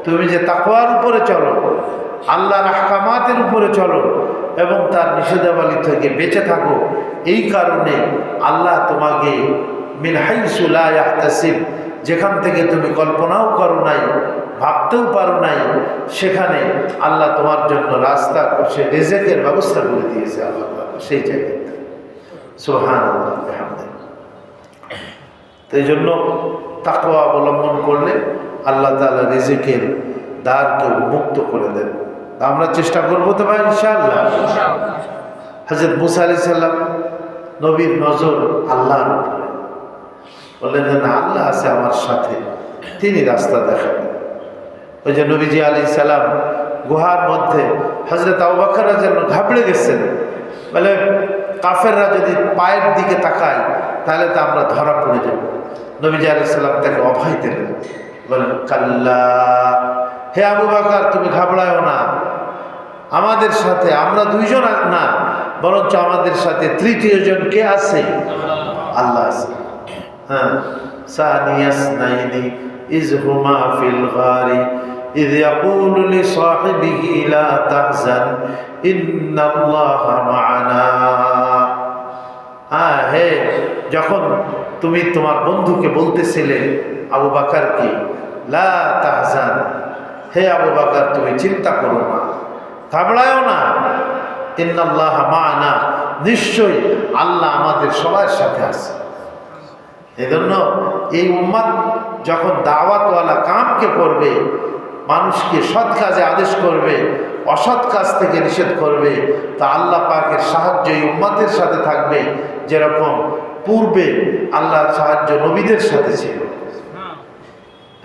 তুমি যে তাকওয়ার উপরে চলো, আল্লাহর আহকামাতের উপরে চলো এবং তার নিষেধাবলী থেকে বেঁচে থাকো, এই কারণে আল্লাহ তোমাকে মিন হাইসু লা ইয়াহতাসিব, যেখান থেকে তুমি কল্পনাও করো নাই, ভাবতেও পারো নাই, সেখানে আল্লাহ তোমার জন্য রাস্তা করছে, রিজেকের ব্যবস্থা করে দিয়েছে আল্লাহ তাআলা সেই জায়গাতে। সুবহানাল্লাহ বিহামদিহি। তো এই জন্য তাকওয়া অবলম্বন করলে আল্লাহ তাআলা রিজিকের দ্বারকে মুক্ত করে দেন। আমরা চেষ্টা করবো তো ভাই ইনশাআল্লাহ। হযরত মুসা আলাইহিস সালাম নবীর নজর আল্লাহর উপরে, বললেন যে না, আল্লাহ আছে আমার সাথে, তিনি রাস্তা দেখাবেন। ওই যে নবীজি আলাইহিস সালাম গুহার মধ্যে হযরত আবু বকর রাদিয়াল্লাহু আনহু ঘাবড়ে গেছেন, বলে কাফেররা যদি পায়ের দিকে তাকায় তাহলে তো আমরা ধরা পড়ে যাব। নবীজি আলাইহিস সালাম তাকে অভয় দিলেন, বলেন কাল্লা, হে আবু বকর তুমি ঘাবড়ায়ও না, আমাদের সাথে আমরা দুইজন না, বরঞ্চ আমাদের সাথে তৃতীয় জন কে আছে? আল্লাহ আছে। হ্যাঁ, সানিয়াস নাইনি ইজ হুমা ফিল গারি ইয ইয়াকুলু লিসাহিবিহি লা তাহজান ইন্নাল্লাহা মা'ানা। হ্যাঁ, হে যখন তুমি তোমার বন্ধুকে বলতেছিলে আবু বকরকে, লা তাহজান, হে আবু বকর তুমি চিন্তা করো না, ঘাবড়ায়ও না, ইন্নাল্লাহা মা'ানা, নিশ্চয়ই আল্লাহ আমাদের সবার সাথে আছে। এজন্য এই উম্মত যখন দাওয়াতওয়ালা কামকে করবে, মানুষকে সৎ কাজে আদেশ করবে, অসৎ কাজ থেকে নিষেধ করবে, তা আল্লাহ পাকের সাহায্য এই উম্মতের সাথে থাকবে, যেরকম পূর্বে আল্লাহর সাহায্য নবীদের সাথে ছিল।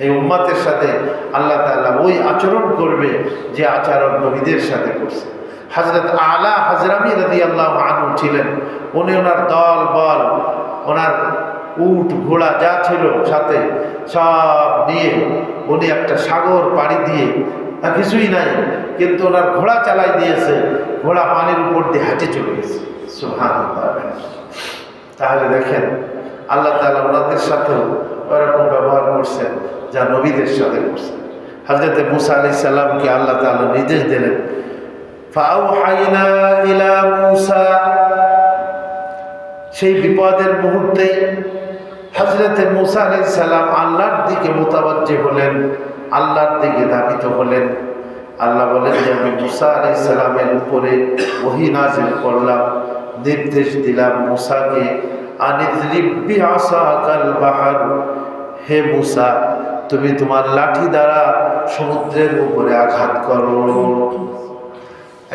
এই উম্মতের সাথে আল্লাহ তাআলা ওই আচরণ করবে যে আচরণ নবীদের সাথে করছে। হযরত আলা হাজরামি রাদিয়াল্লাহু আনহু ছিলেন, উনি ওনার দল বল, ওনার উট ঘোড়া যা ছিল সাথে সব নিয়ে উনি একটা সাগর পাড়ি দিয়ে, কিছুই নাই কিন্তু ওনার ঘোড়া চালাই দিয়েছে, ঘোড়া পানির উপর দিয়ে হাঁটে চলে গেছে। সুবহানাল্লাহ। তাহলে দেখেন আল্লাহ তাআলা ওনাদের সাথেও ওরকম ব্যবহার করছেন যা নবীদের সাথে করছেন। হযরত মুসা আলাইহিস সালামকে আল্লাহ তাআলা নির্দেশ দিলেন, ফাআওহাইনা ইলা মুসা, সেই বিপদের মুহূর্তে হযরত মুসা আলাইহিস সালাম আল্লাহর দিকে মুতাওয়াজ্জি হলেন, আল্লাহর দিকে ধাবিত হলেন। আল্লাহ বলেন যে আমি মুসা আলাইহিস সালামের উপরে ওহী নাযিল করলাম, নির্দেশ দিলাম মুসাকে, আনিযরিব বিআসাকাল বাহর, হে মুসা তুমি তোমার লাঠি দ্বারা সমুদ্রের উপরে আঘাত করো।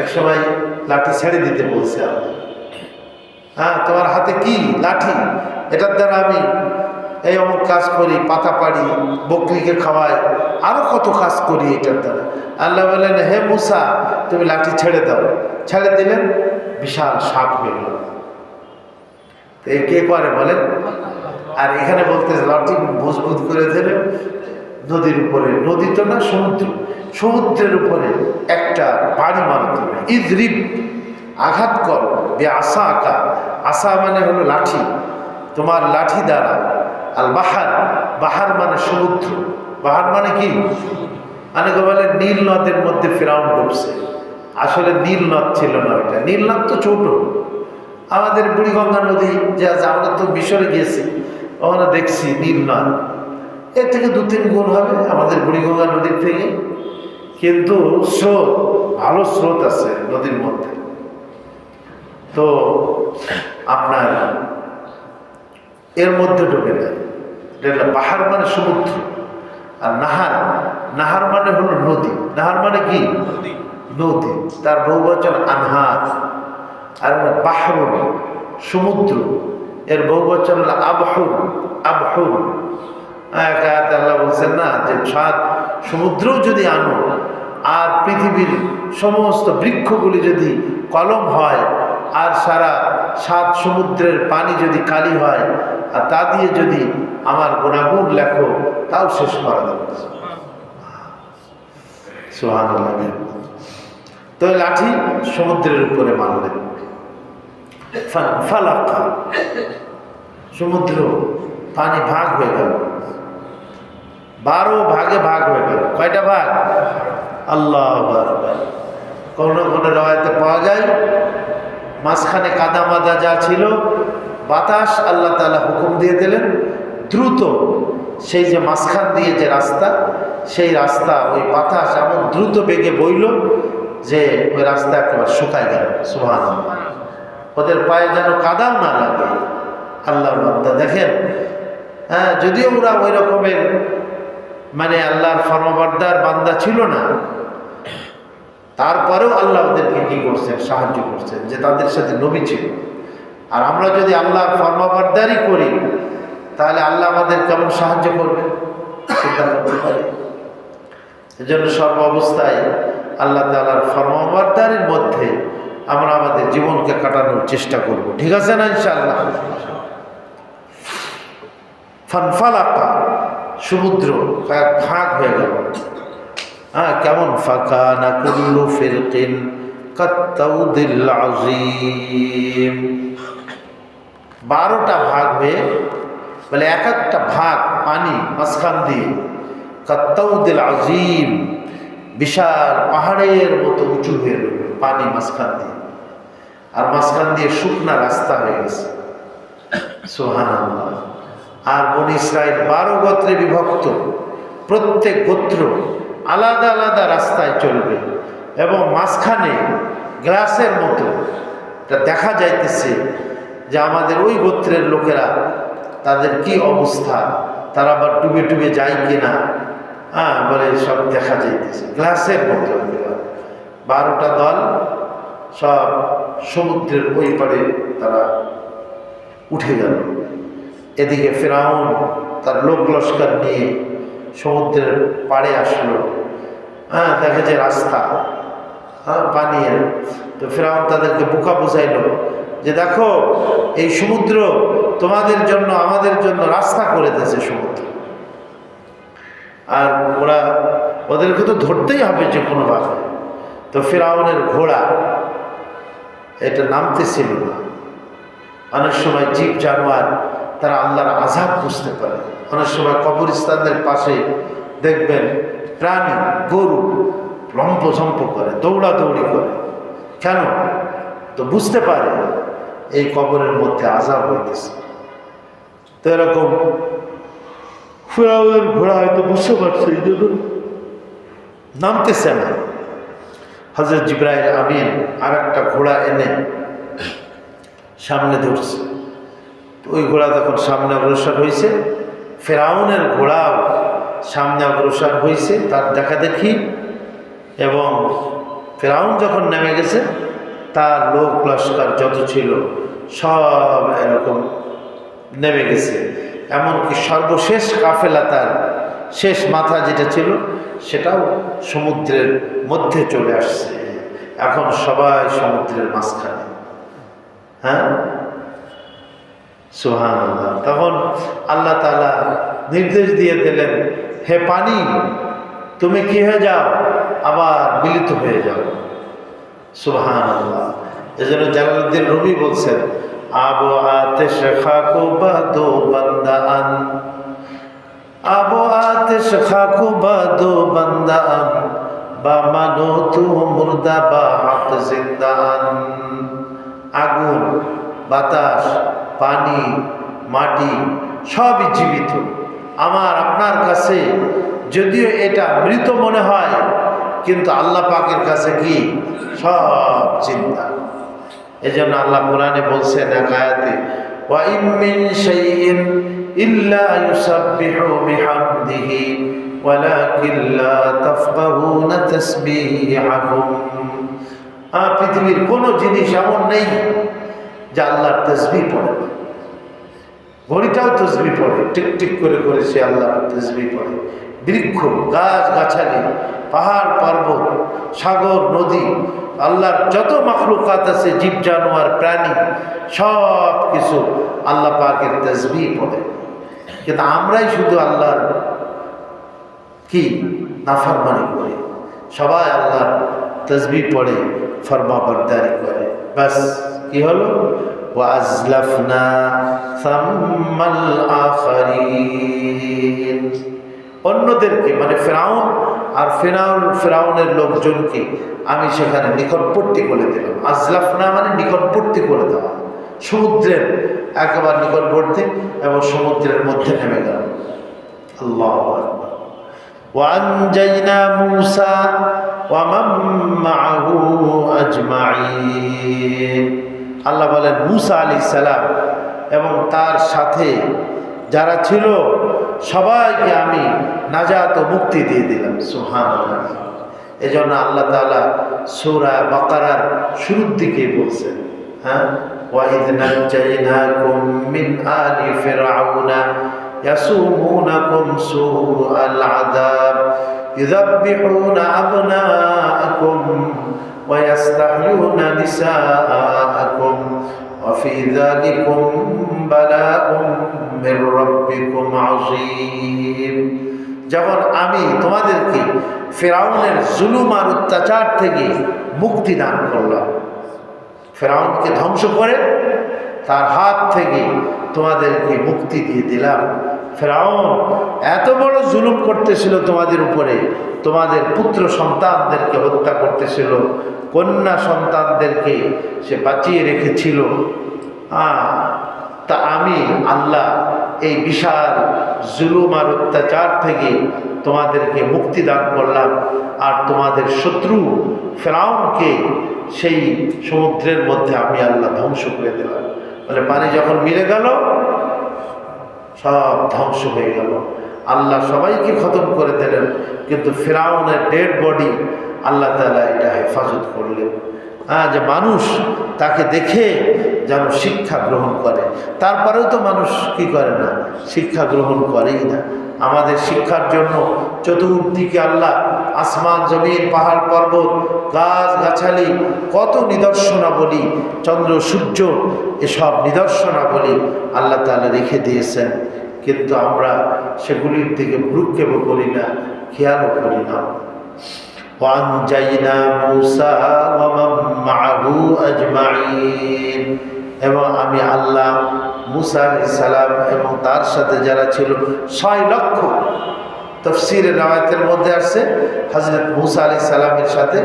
এক সময় লাঠি ছেড়ে দিতে বলছে আল্লাহ। হ্যাঁ, তোমার হাতে কি? লাঠি, এটার দ্বারা আমি এই অমুক কাজ করি, পাতা পাড়ি, বকরিকে খাওয়াই, আরো কত কাজ করি এটার দ্বারা। আল্লাহ বলেন হে মুসা তুমি লাঠি ছেড়ে দাও। ছেড়ে দিলেন, বিশাল সাপ হয়ে গেল। এই কে করে বলেন? আর এখানে বলতে লাঠি মজবুত করে দিলেন নদীর উপরে, নদী তো না সমুদ্র, সমুদ্রের উপরে একটা বাড়ি মারতে হবে। ইদরিব, আঘাত কর, বে আসা আঁকা, আসা মানে হলো লাঠি, তোমার লাঠি দ্বারা। আল বাহার, বাহার মানে সমুদ্র, বাহার মানে কি? অনেকে বলে নীল নদের মধ্যে ফিরাউন ডুবছে, আসলে নীল নদ ছিল না ওইটা, নীল নদ তো ছোট। আমাদের বুড়িগঙ্গা নদী যে আছে, আমরা তো মিশরে গিয়েছি, ওখানে দেখছি নীল নদ, এর থেকে 2-3 গুণ হবে আমাদের বুড়িগঙ্গা নদীর থেকে, কিন্তু স্রোত, ভালো স্রোত আছে নদীর মধ্যে। তো আপনার এর মধ্যে ঢোকে না, এটা বাহার মানে সমুদ্র। আর নাহার, নাহার মানে হলো নদী। নাহার মানে কি? নদী, তার বহুবচন আনহার। আর বাহরুন সমুদ্র, এর বহুবচন হলো আবহুর, আবহুর। আল্লাহ বলছেন না যে 7 সমুদ্রও যদি আনো আর পৃথিবীর সমস্ত বৃক্ষগুলি যদি কলম হয় আর সারা 7 সমুদ্রের পানি যদি কালি হয় আর তা দিয়ে যদি আমার গুণাগুণ লেখো তাও শেষ করা যাবে। সুবহানাল্লাহ। তো লাঠি সমুদ্রের উপরে মারলেন, ফালাকা, সমুদ্র পানি ভাগ হয়ে গেল, 12 ভাগে ভাগ হয়ে গেল। কয়টা ভাগ? আল্লাহু আকবার। কোন কোন রওয়ায়াতে পাওয়া যায় মাঝখানে কাদা মাদা যা ছিল, বাতাস আল্লাহ তাআলা হুকুম দিয়ে দিলেন দ্রুত সেই যে মাঝখান দিয়ে যে রাস্তা, সেই রাস্তা ওই বাতাস এমন দ্রুত বেগে বইল যে ওই রাস্তা একেবারে শুকায় গেল। সুবহানাল্লাহ। ওদের পায়ে যেন কাদাও না লাগে। আল্লাহর বান্দা দেখেন, হ্যাঁ, যদিও ওরা ওই রকমের মানে আল্লাহর ফরমাবরদার বান্দা ছিল না, তারপরেও আল্লাহ ওদেরকে কি করছেন? সাহায্য করছেন, যে তাদের সাথে নবী ছিল। আর আমরা যদি আল্লাহর ফরমাবরদারি করি তাহলে আল্লাহ আমাদের কেমন সাহায্য করবেন চিন্তা করতে পারি। এজন্য সর্ব অবস্থায় আল্লাহ তাআলার ফরমাবরদারির মধ্যে আমরা আমাদের জীবনকে কাটানোর চেষ্টা করব, ঠিক আছে না ইনশাআল্লাহ? ফানফালাকা, সমুদ্র ভাগ হয়ে গেল। হ্যাঁ, কেমন? ফাকানা কুল্লু ফিরকিন কাত্তাউদিল আযীম, 12টা ভাগ হয়ে, বলে এক একটা ভাগ পানি মাঝখান দিয়ে, কাত্তাউদিল আযীম, বিশাল পাহাড়ের মতো উঁচু হয়ে রইল পানি মাঝখান দিয়ে, আর মাঝখান দিয়ে শুকনা রাস্তা হয়ে গেছে। সুবহানাল্লাহ। আর বনী ইসরাইল 12 গোত্রে বিভক্ত, প্রত্যেক গোত্র আলাদা আলাদা রাস্তায় চলবে, এবং মাঝখানে গ্লাসের মতো দেখা যাইতেছে যে আমাদের ওই গোত্রের লোকেরা তাদের কি অবস্থা, তারা আবার ডুবে ডুবে যায় কিনা, হ্যাঁ, বলে সব দেখা যাইতেছে গ্লাসের মতো। 12টা দল সব সমুদ্রের ওই পারে তারা উঠে গেল। এদিকে ফিরআউন তার লোক লস্কর নিয়ে সমুদ্রের পাড়ে আসলো। হ্যাঁ, দেখে যে রাস্তা, হ্যাঁ, পানির। তো ফিরআউন তাদেরকে বোকা বুঝাইল যে দেখো, এই সমুদ্র তোমাদের জন্য আমাদের জন্য রাস্তা করে দিয়েছে সমুদ্র, আর ওদেরকে তো ধরতেই হবে যে কোনোভাবে। তো ফিরআউনের ঘোড়া এটা নামতেছিল না। অনেক সময় জীব জানোয়ার তারা আল্লাহর আযাব বুঝতে পারে। অনেক সময় কবরস্থানের পাশে দেখবেন প্রাণী, গরু লম্পঝম্প করে, দৌড়াদৌড়ি করে। কেন? তো বুঝতে পারে এই কবরের মধ্যে আযাব হইতেছে। তো এরকম ফিরআউনের ঘোড়া হয়তো বুঝতে পারছে, এই জন্য নামতেছে না। হযরত জিবরাইল আমিন আর একটা ঘোড়া এনে সামনে ধরছে। ওই ঘোড়া তখন সামনে অগ্রসর হয়েছে, ফিরআউনের ঘোড়াও সামনে অগ্রসর হয়েছে তার দেখা দেখি। এবং ফিরআউন যখন নেমে গেছে, তার লোক লস্কর যত ছিল সব এরকম নেমে গেছে। এমনকি সর্বশেষ কাফেলা, তার শেষ মাথা যেটা ছিল, সেটাও সমুদ্রের মধ্যে চলে আসছে। এখন সবাই সমুদ্রের মাঝখানে। হ্যাঁ, সুবহানাল্লাহ। তখন আল্লাহ তাআলা নির্দেশ দিয়ে দিলেন, হে পানি, তুমি কি হয়ে যাও? আবার মিলিত হয়ে যাও। সুবহানাল্লাহ। এজন্য জালালউদ্দিন রুমি বলছেন, আবু আতিশ খাকু বাদো বান্দান, আবু আতিশ খাকু বাদো বান্দান, বা মানো তু মুর্দা বা হক জিন্দান। আগুন, বাতাস, পানি, মাটি সবই জীবিত। আমার আপনার কাছে যদিও এটা মৃত মনে হয়, কিন্তু আল্লাহ পাকের কাছে কি সব চিন্তা। এজন্য আল্লাহ কোরআনে বলছেন এক আয়াতে, ওয়া ইম মিন শাইইন ইল্লা ইউসাব্বিহু বিহামদিহি ওয়ালাকিন লা তাফকাহুনা তাসবিহাহুম। পৃথিবীর কোনো জিনিস এমন নেই যা আল্লাহর তাসবিহ পড়ে না। ঘড়িটাও তাসবিহ পড়ে, টিক টিক করে করে সে আল্লাহর তাসবিহ পড়ে। বৃক্ষ, গাছ গাছালি, পাহাড় পর্বত, সাগর নদী, আল্লাহর যত মাখলুকাত আছে, জীব জানোয়ার প্রাণী, সব কিছু আল্লাহ পাকের তাসবিহ পড়ে। কিন্তু আমরাই শুধু আল্লাহর কি নাফরমানি করি। সবাই আল্লাহর তসবিহ পড়ে, ফরমাবরদারি করে, বাস কি হলো? ওয়াজলাফনা সাম্মাল আখারিন, অন্যদেরকে মানে ফিরআউন আর ফিরআউনের লোকজনকে আমি সেখানে নিকটবর্তী করে দিলাম। আজলাফনা মানে নিকটবর্তী করে দেওয়া, সমুদ্রের একেবারে নিকটবর্তী এবং সমুদ্রের মধ্যে নেমে গেল। আল্লাহু আকবার। وأنجينا موسى ومن معه أجمعين, আল্লাহ বলেন মুসা আলাইহিস সালাম এবং তার সাথে যারা ছিল সবাইকে আমি নাজাত ও মুক্তি দিয়ে দিলাম। সুবহানাল্লাহ। এজন্য আল্লাহ তাআলা সূরা বাকারার শুরুর দিকে বলছেন, হ্যাঁ, وَإِذْ نَجَّيْنَاكُمْ مِنْ آلِ فِرْعَوْنَ يَسُومُونَكُمْ سُوءَ الْعَذَابِ يُذَبِّحُونَ أَبْنَاءَكُمْ وَيَسْتَحْيُونَ نِسَاءَكُمْ وَفِي ذَلِكُمْ بَلَاءٌ مِّن رَّبِّكُمْ عَظِيمٌ। যখন আমি তোমাদেরকে ফিরআউনের জুলুম আর অত্যাচার থেকে মুক্তি দান করলাম, ফিরআউনকে ধ্বংস করে তার হাত থেকে তোমাদেরকে মুক্তি দিয়ে দিলাম। ফিরআউন এত বড় জুলুম করতেছিল তোমাদের উপরে, তোমাদের পুত্র সন্তানদেরকে হত্যা করতেছিল, কন্যা সন্তানদেরকে সে বাঁচিয়ে রেখেছিল। তা আমি আল্লাহ এই বিশাল জুলুম আর অত্যাচার থেকে তোমাদেরকে মুক্তি দান করলাম, আর তোমাদের শত্রু ফিরআউনকে সেই সমুদ্রের মধ্যে আমি আল্লাহ ধ্বংস করে দিলাম। বলে পানি যখন মিলে গেল সব ধ্বংস হয়ে গেল, আল্লাহ সবাইকে খতম করে দিলেন, কিন্তু ফিরআউনের ডেড বডি আল্লাহ তাআলা এটা হেফাজত করলেন, যে মানুষ তাকে দেখে যেন শিক্ষা গ্রহণ করে। তারপরেও তো মানুষ কি করে না, শিক্ষা গ্রহণ করেই না। আমাদের শিক্ষার জন্য চতুর্দিকে আল্লাহ আসমান জমিন পাহাড় পর্বত গাছ গাছালি কত নিদর্শনাবলী, চন্দ্র সূর্য এসব নিদর্শনাবলী আল্লাহ তাআলা রেখে দিয়েছেন, কিন্তু আমরা সেগুলির দিকে ভ্রুক্ষেপও করি না, খেয়ালও করি না। وَأَنْجَيْنَا مُوسَى وَمَن مَّعَهُ أَجْمَعِينَ, এবং আমি আল্লাহ মুসা আলাইহিস সালাম এবং তার সাথে যারা ছিল 6 লক্ষ, তাফসীরের রাওয়ায়াতের মধ্যে আসছে হযরত মুসা আলাইহিস সালামের সাথে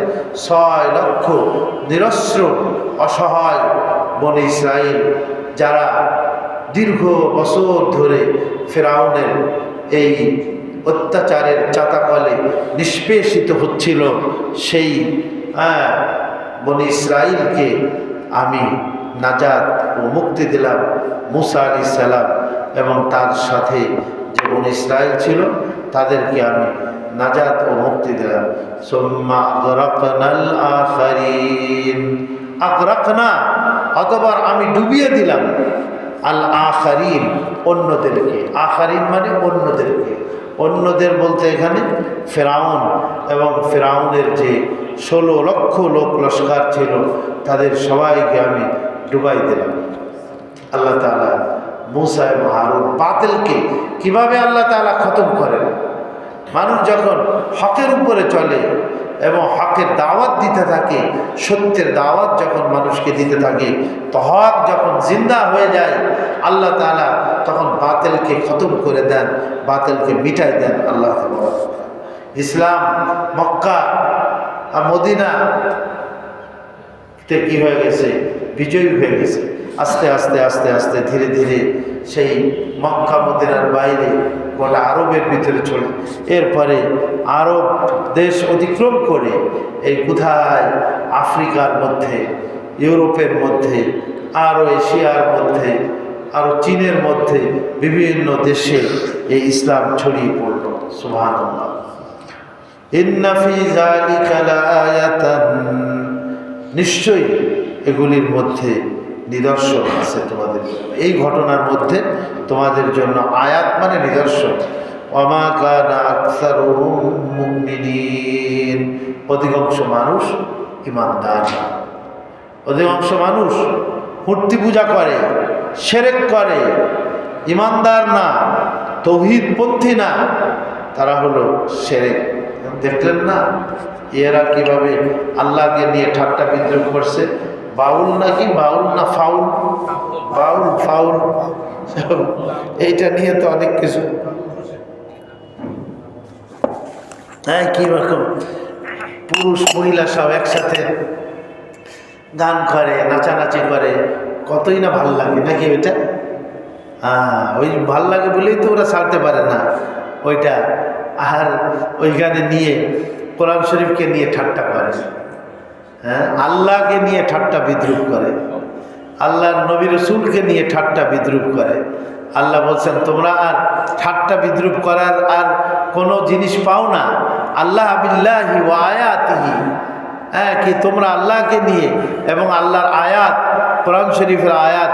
6 লক্ষ নিরস্ত্র অসহায় বনী ইসরাইল, যারা দীর্ঘ বছর ধরে ফিরআউনের এই অত্যাচারের চাতাকলে নিষ্পেষিত হচ্ছিল, সেই বনী ইসরাইলকে আমি নাজাত ও মুক্তি দিলাম। মুসা আলাইহিস সালাম এবং তার সাথে যে বনী ইসরাইল ছিল তাদেরকে আমি নাজাত ও মুক্তি দিলাম। সুম্মা আগরাকনাল আখারিন, আগরাকনা অতঃপর আমি ডুবিয়ে দিলাম আল আখারিন, অন্যদেরকে। আখারিন মানে অন্যদেরকে, অন্যদের বলতে এখানে ফিরআউন এবং ফিরআউনের যে 16 লক্ষ লোক লস্কর ছিল তাদের সবাইকে আমি ডুবাই দিলাম। আল্লাহ তাআলা মুসা এবং হারুন বাতিলকে কিভাবে আল্লাহ তাআলা খতম করেন। মানুষ যখন হকের উপরে চলে এবং হকের দাওয়াত দিতে থাকে, সত্যের দাওয়াত যখন মানুষকে দিতে থাকে, তো হক যখন জিন্দা হয়ে যায় আল্লাহ তাআলা তখন বাতিলকে খতম করে দেন, বাতিলকে মিটাই দেন আল্লাহ তাআলা। ইসলাম মক্কা আর মদিনা তে কি হয়ে গেছে, বিজয়ী হয়ে গেছে। আস্তে আস্তে আস্তে আস্তে ধীরে ধীরে সেই মক্কা মদিনার বাইরে গোটা আরবের ভিতরে চলে, এরপরে আরব দেশ অতিক্রম করে এই কোথায় আফ্রিকার মধ্যে, ইউরোপের মধ্যে, আরও এশিয়ার মধ্যে, আরও চীনের মধ্যে বিভিন্ন দেশে এই ইসলাম ছড়িয়ে পড়ল। সুবহানাল্লাহ। ইন্না ফি যালিকা লাআয়াতান, নিশ্চয়ই এগুলির মধ্যে নিদর্শন আছে তোমাদের জন্য, এই ঘটনার মধ্যে তোমাদের জন্য আয়াত মানে নিদর্শন। ওয়ামা কানা আকসারুহুম মুমিনিন, অধিকাংশ মানুষ ঈমানদার না, অধিকাংশ মানুষ মূর্তি পূজা করে, শিরক করে, ঈমানদার না, তাওহীদপন্থী না, তারা হলো শিরক দেখলেন না এরা কিভাবে আল্লাহকে নিয়ে ঠাট্টা বিদ্রুপ করছে। বাউল নাকি বাউল না ফাউল, বাউল ফাউল, এইটা নিয়ে তো অনেক কিছু। হ্যাঁ, কি রকম পুরুষ মহিলা সব একসাথে গান করে, নাচানাচি করে, কতই না ভাল লাগে নাকি ওইটা। হ্যাঁ, ওই ভাল লাগে বলেই তো ওরা ছাড়তে পারে না ওইটা। আর ওইখানে নিয়ে কোরআন শরীফকে নিয়ে ঠাট্টা করে, হ্যাঁ, আল্লাহকে নিয়ে ঠাট্টা বিদ্রুপ করে, আল্লাহর নবী রসুলকে নিয়ে ঠাট্টা বিদ্রুপ করে। আল্লাহ বলছেন তোমরা আর ঠাট্টা বিদ্রুপ করার আর কোনো জিনিস পাও না। আল্লাহ বিল্লাহি ওয়া আয়াতিহি, হ্যাঁ, কি তোমরা আল্লাহকে নিয়ে এবং আল্লাহর আয়াত, কোরআন শরীফের আয়াত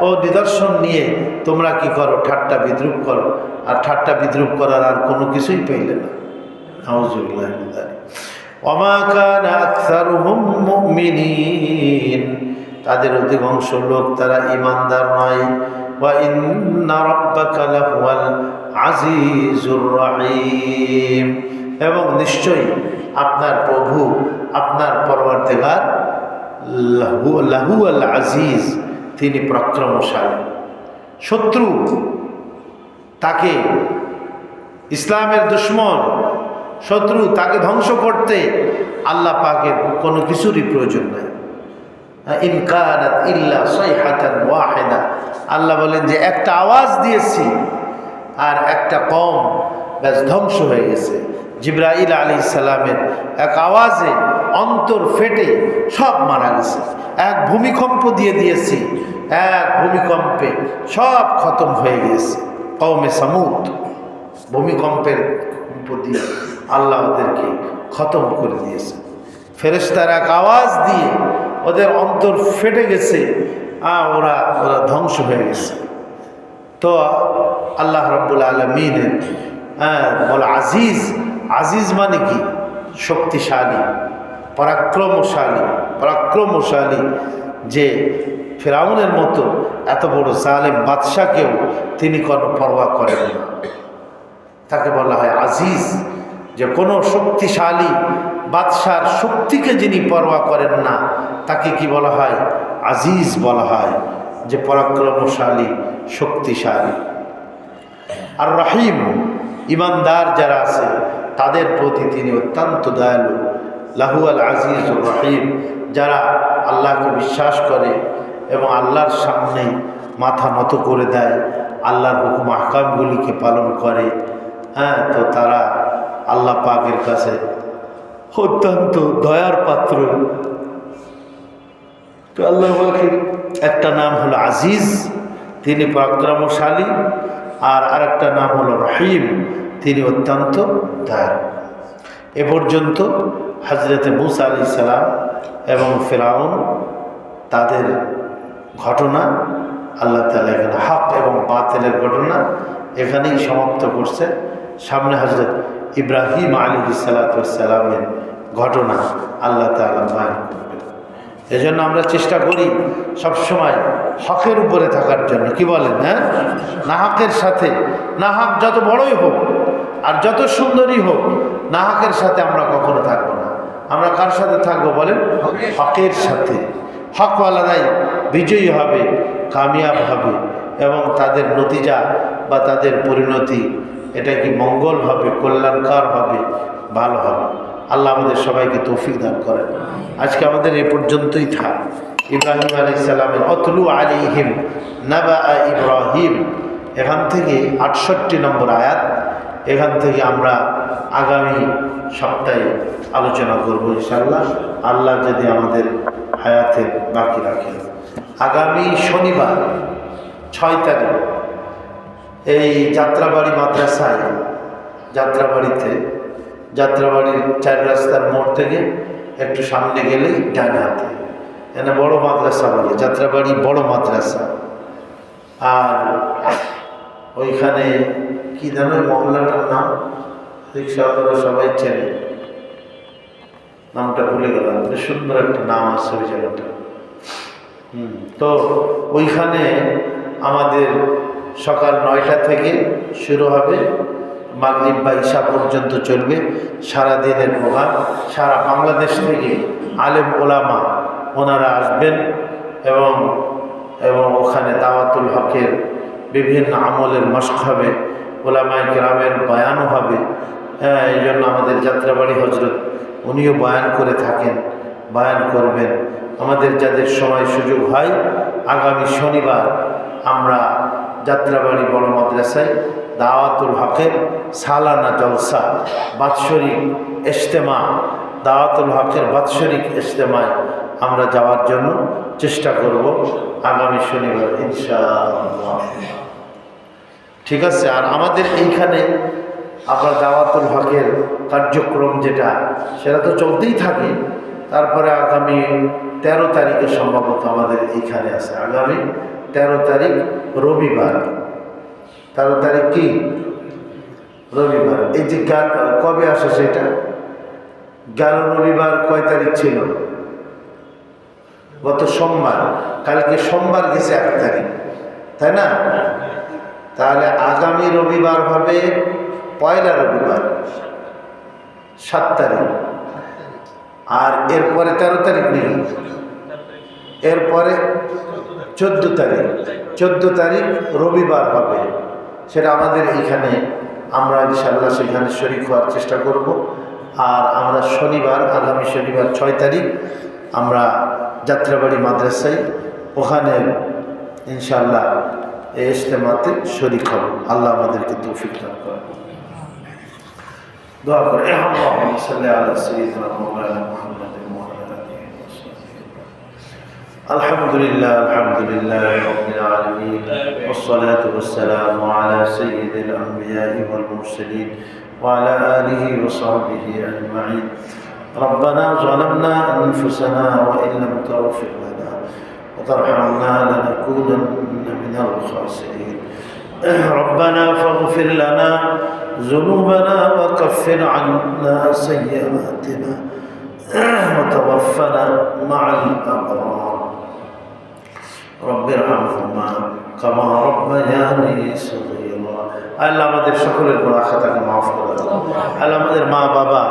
ও নিদর্শন নিয়ে তোমরা কি করো, ঠাট্টা বিদ্রুপ করো। আর ঠাট্টা বিদ্রুপ করার আর কোনো কিছুই পাইলে না। নাউযুবিল্লাহি মিন যালিক। ওয়া কানা আকসারুহুম মুমিনিন, তাদের অধিকাংশ লোক তারা ঈমানদার নয়। ওয়া ইন্না রাব্বাকা লাহুয়াল আজিজুর রহিম, এবং নিশ্চয়ই আপনার প্রভু, আপনার পরওয়ারদিগার লাহুয়াল আজিজ, তিনি পরাক্রমশালী। শত্রু, তাকে ইসলামের দুশমন শত্রু, তাকে ধ্বংস করতে আল্লাহ পাকের কোনো কিছুরই প্রয়োজন নাই। ইন কানাত ইল্লা সাইহাতান ওয়াহিদা, আল্লাহ বলেন যে একটা আওয়াজ দিয়েছি আর একটা কম ব্যাস ধ্বংস হয়ে গেছে। জিবরাইল আলাইহিস সালামের এক আওয়াজে অন্তর ফেটে সব মারা গেছে। এক ভূমিকম্প দিয়ে দিয়েছি, এক ভূমিকম্পে সব খতম হয়ে গেছে। কওমে সামুদ, ভূমিকম্পের দিয়ে আল্লাহ ওদেরকে খতম করে দিয়েছে। ফেরেশতারা এক আওয়াজ দিয়ে ওদের অন্তর ফেটে গেছে, ওরা ধ্বংস হয়ে গেছে। তো আল্লাহ রাব্বুল আলামিনের বলে আজিজ, আজিজ মানে কি? শক্তিশালী, পরাক্রমশালী। পরাক্রমশালী যে ফিরআউনের মতো এত বড় জালেম বাদশাকেও তিনি কোনো পরোয়া করেন না, তাকে বলা হয় আজিজ। যে কোনো শক্তিশালী বাদশার শক্তিকে যিনি পরোয়া করেন না, তাকে কি বলা হয়? আজিজ বলা হয়, যে পরাক্রমশালী, শক্তিশালী। আর রহিম, ইমানদার যারা আছে তাদের প্রতি তিনি অত্যন্ত দয়ালু। লাহুয়াল আজিজুর রহিম, যারা আল্লাহকে বিশ্বাস করে এবং আল্লাহর সামনে মাথা নত করে দেয়, আল্লাহর হুকুম আহকামগুলিকে পালন করে, হ্যাঁ, তো তারা আল্লাহ পাকের কাছে অত্যন্ত দয়ার পাত্র। তো আল্লাহ পাকের একটা নাম হলো আজিজ, তিনি পরাক্রমশালী, আর আরেকটা নাম হলো রহিম, তিনি অত্যন্ত দয়ালু। এ পর্যন্ত হযরতে মূসা আলাইহিস সালাম এবং ফিরআউন, তাদের ঘটনা আল্লাহ তাআলা এখানে হক এবং বাতিলের ঘটনা এখানেই সমাপ্ত করছে। সামনে হযরত ইব্রাহিম আলাইহিস সালামের ঘটনা আল্লাহ তাআলা বয়ান করবেন। এজন্য আমরা চেষ্টা করি সবসময় হকের উপরে থাকার জন্য। কি বলেন? হ্যাঁ, নাহকের সাথে, নাহক যত বড়ই হোক আর যত সুন্দরই হোক, নাহকের সাথে আমরা কখনো থাকবো না। আমরা কার সাথে থাকবো বলেন? হকের সাথে। হকওয়ালারাই বিজয়ী হবে, কামিয়াব হবে, এবং তাদের নতিজা বা তাদের পরিণতি এটা কি মঙ্গল হবে, কল্যাণকর হবে, ভালো হবে। আল্লাহ আমাদের সবাইকে তৌফিক দান করেন। আজকে আমাদের এ পর্যন্তই থাক। ইব্রাহিম আলাইহিস সালামের অতলু আলাইহিম নাবা ইব্রাহিম, এখান থেকে 68 নম্বর আয়াত, এখান থেকে আমরা আগামী সপ্তাহে আলোচনা করব ইনশাআল্লাহ, আল্লাহ যদি আমাদের হায়াতে বাকি রাখেন। আগামী শনিবার 6 তারিখ এই যাত্রাবাড়ি মাদ্রাসায়, যাত্রাবাড়ির 4 রাস্তার মোড় থেকে একটু সামনে গেলেই ডান হাতে, এখানে বড় মাদ্রাসা বলে, যাত্রাবাড়ি বড় মাদ্রাসা। আর ওইখানে কি জানো মহল্লাটার নাম? রিক্সাওয়ালারা সবাই চেনে, নামটা ভুলে গেলাম, সুন্দর একটা নাম আছে ওই জায়গাটা। তো ওইখানে আমাদের সকাল 9টা থেকে শুরু হবে মাগরিব বা ঈশা পর্যন্ত চলবে। সারা দিনের প্রোগ্রাম, সারা বাংলাদেশ থেকে আলেম ওলামা ওনারা আসবেন এবং এবং ওখানে দাওয়াতুল হকের বিভিন্ন আমলের মশক হবে, ওলামায়ে কেরামের বয়ানও হবে। এই জন্য আমাদের যাত্রাবাড়ি হজরত উনিও বয়ান করে থাকেন, বয়ান করবেন। আমাদের যাদের সময় সুযোগ হয়, আগামী শনিবার আমরা যাত্রাবাড়ি বড় মাদ্রাসায় দাওয়াতুল হকের সালানা জলসা, বাৎসরিক ইজতেমা, দাওয়াতুল হকের বাৎসরিক ইজতেমায় আমরা যাওয়ার জন্য চেষ্টা করব আগামী শনিবার ইনশাআল্লাহ। ঠিক আছে। আর আমাদের এইখানে আপনার দাওয়াতুল হকের কার্যক্রম যেটা, সেটা তো চলতেই থাকে। তারপরে আগামী 13 তারিখে সম্ভবত আমাদের এইখানে আছে, আগামী 13 তারিখ রবিবার। 13 তারিখ কি রবিবার? এই যে কবে আসে সেটা, গেল রবিবার কয় তারিখ ছিল? গত সোমবার। কালকে সোমবার গেছে 1 তারিখ, তাই না? তাহলে আগামী রবিবার হবে পয়লা রবিবার 7 তারিখ। আর এরপরে 13 তারিখ নেই, এরপরে 14 তারিখ। 14 তারিখ রবিবার হবে, সেটা আমাদের এইখানে আমরা ইনশাআল্লাহ সেখানে শরীক হওয়ার চেষ্টা করব। আর আমরা শনিবার, আগামী শনিবার 6 তারিখ আমরা যাত্রাবাড়ি মাদ্রাসায় ওখানে ইনশাআল্লাহ এই ইজতেমাতে শরীক হব। আল্লাহ আমাদেরকে তৌফিক দান করেন। দোয়া করে আল্লাহুম্মা সাল্লি আলা সাইয়্যিদিনা মাওলানা মুহাম্মাদিন ওয়া আলা আলিহি ওয়া সাহবিহি। আলহামদুলিল্লাহ, আলহামদুলিল্লাহ রাব্বিল আলামিন, ওয়াসসালাতু ওয়াসসালামু আলা সাইয়্যিদিল আমবিয়াই ওয়াল মুরসালিন ওয়া আলা আলিহি ওয়া সাহবিহি আজমাইন। ربنا ظلمنا أنفسنا وإن لم تغفر لنا وترحمنا لنكونن من الخاسرين. ربنا فاغفر لنا ذنوبنا وكفر عنا سيئاتنا وتوفنا مع الأبرار. رب ارحمهما كما ربياني صغيرا. আল্লাহ আমাদের সকলের গুনাহ খাতাকে মাফ করে দাও। আল্লাহ আমাদের মা বাবা,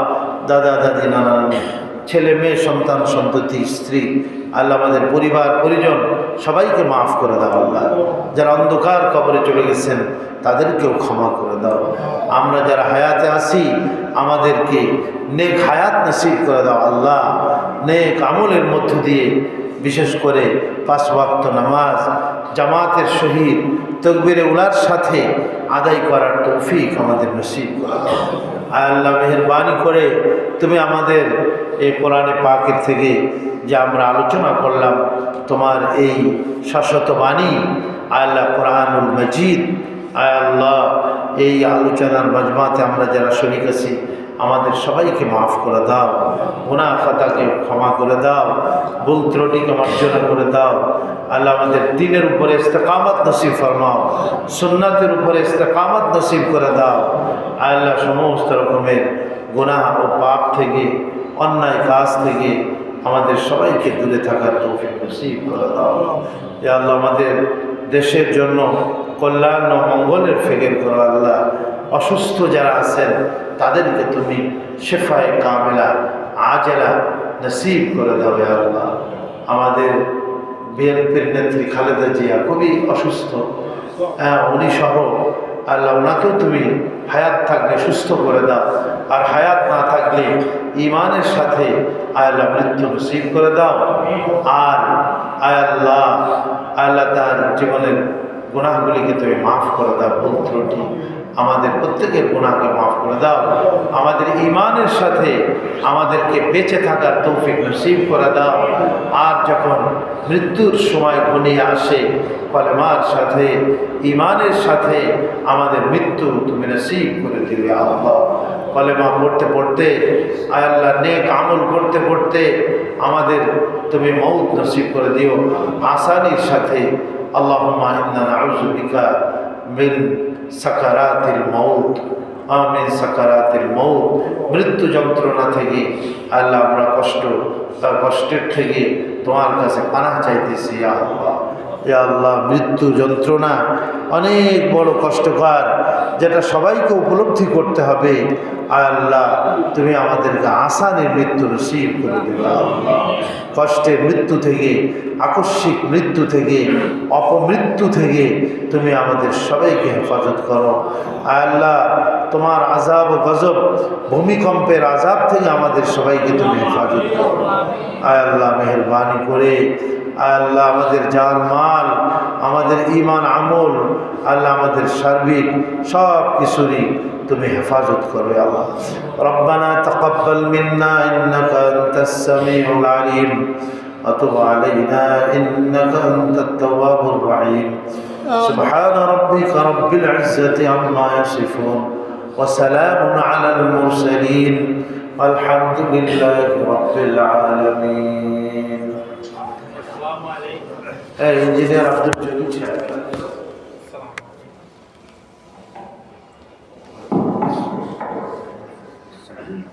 দাদা দাদি, নানা নানি, ছেলে মেয়ে, সন্তান সন্ততি, স্ত্রী, আল্লাহ আমাদের পরিবার পরিজন সবাইকে মাফ করে দাও। আল্লাহ যারা অন্ধকার কবরে চলে গেছেন তাদেরকেও ক্ষমা করে দাও। আমরা যারা হায়াতে আছি আমাদেরকে নেক হায়াত নসিব করে দাও। আল্লাহ নেক আমলের মধ্য দিয়ে, বিশেষ করে 5 ওয়াক্ত নামাজ জামাতের সহিত তাকবীরে উলার সাথে আদায় করার তৌফিক আমাদের নসিব করে দাও। আল্লাহ মেহেরবানি করে তুমি আমাদের এই কোরআনে পাকের থেকে যে আমরা আলোচনা করলাম, তোমার এই শাশ্বত বাণী আল্লাহ কোরআনুল মজিদ, আল্লাহ এই আলোচনার মাজমাতে আমরা যারা শরীক আছি আমাদের সবাইকে মাফ করে দাও। গুনাহ খাতাকে ক্ষমা করে দাও, ভুল ত্রুটিকে মার্জনা করে দাও। আল্লাহ আমাদের দ্বীনের উপরে ইস্তেকামত নসিব ফরমাও, সুন্নাতের উপরে ইস্তেকামত নসিব করে দাও। আল্লাহ সমস্ত রকমের গুনাহ ও পাপ থেকে, অন্যায় কাজ থেকে আমাদের সবাইকে দূরে থাকার তৌফিক নসিব করে দাও। ইয়া আল্লাহ আমাদের দেশের জন্য কল্যাণ ও মঙ্গলের ফিকির করো। আল্লাহ অসুস্থ যারা আছেন তাদেরকে তুমি শেফায়ে কামেলা আজেলা নসিব করে দাও। ইয়া আল্লাহ আমাদের বিএনপির নেত্রী খালেদা জিয়া খুবই অসুস্থ, উনি সহ আল্লাহ ওনাকেও তুমি হায়াত থাকলে সুস্থ করে দাও, আর হায়াত না থাকলে ইমানের সাথে আল্লাহ মৃত্যু নসিব করে দাও। আর আল্লাহ আল্লাহ তার জীবনের গুনাহগুলিকে তুমি মাফ করে দাও, ভুল ত্রুটি আমাদের প্রত্যেকের গুনাহকে মাফ করে দাও। আমাদের ইমানের সাথে আমাদেরকে বেঁচে থাকার তৌফিক নসিব করে দাও। আর যখন মৃত্যুর সময় ঘনিয়ে আসে, কলেমার সাথে ইমানের সাথে আমাদের মৃত্যু তুমি নসিব করে দিবে। আল্লাহ কলেমা পড়তে পড়তে, আল্লাহ নেক আমল করতে করতে আমাদের তুমি মউত নসিব করে দিও আসানির সাথে। আল্লাহুম্মা ইন্না নাউযু বিকা মিন সাকারাতিল মাউত, আমিন সাকারাতিল মাউত, মৃত্যু যন্ত্রণা থেকে আল্লাহ আমরা কষ্টের থেকে তোমার কাছে পানাহ চাইতেছি। ইয়া আল্লাহ, ইয়া আল্লাহ মৃত্যু যন্ত্রণা অনেক বড় কষ্টকর, যেটা সবাইকে উপলব্ধি করতে হবে। আয় আল্লাহ, তুমি আমাদেরকে আসানের মৃত্যু নসিব করে দেবে। আল্লাহ, কষ্টের মৃত্যু থেকে, আকস্মিক মৃত্যু থেকে, অপমৃত্যু থেকে তুমি আমাদের সবাইকে হেফাজত করো। আয় আল্লাহ, তোমার আযাব ও গজব, ভূমিকম্পের আযাব থেকে আমাদের সবাইকে তুমি হেফাজত করো। আয় আল্লাহ, মেহেরবানি করে আয় আল্লাহ আমাদের জান মাল, আমাদের ঈমান আমল, আল্লাহ আমাদের সার্বিক সব কিছুরই তুমি হেফাজত করো। আল্লাহ রব্বানা তাকাব্বাল মিন্না ইন্নাকা আনতাস সামিউল আলিম ওয়া তুব আলাইনা ইন্নাকা আনতাত তাওয়াবুর রহিম। সুবহানা রাব্বিকা রাব্বিল ইজ্জাতি আম্মা ইয়াসিফুন ওয়া সালামুন আলাল মুরসালিন আলহামদুলিল্লাহি রাব্বিল আলামিন। ইঞ্জিনিয়ার আব্দুল জলিল সাহেব।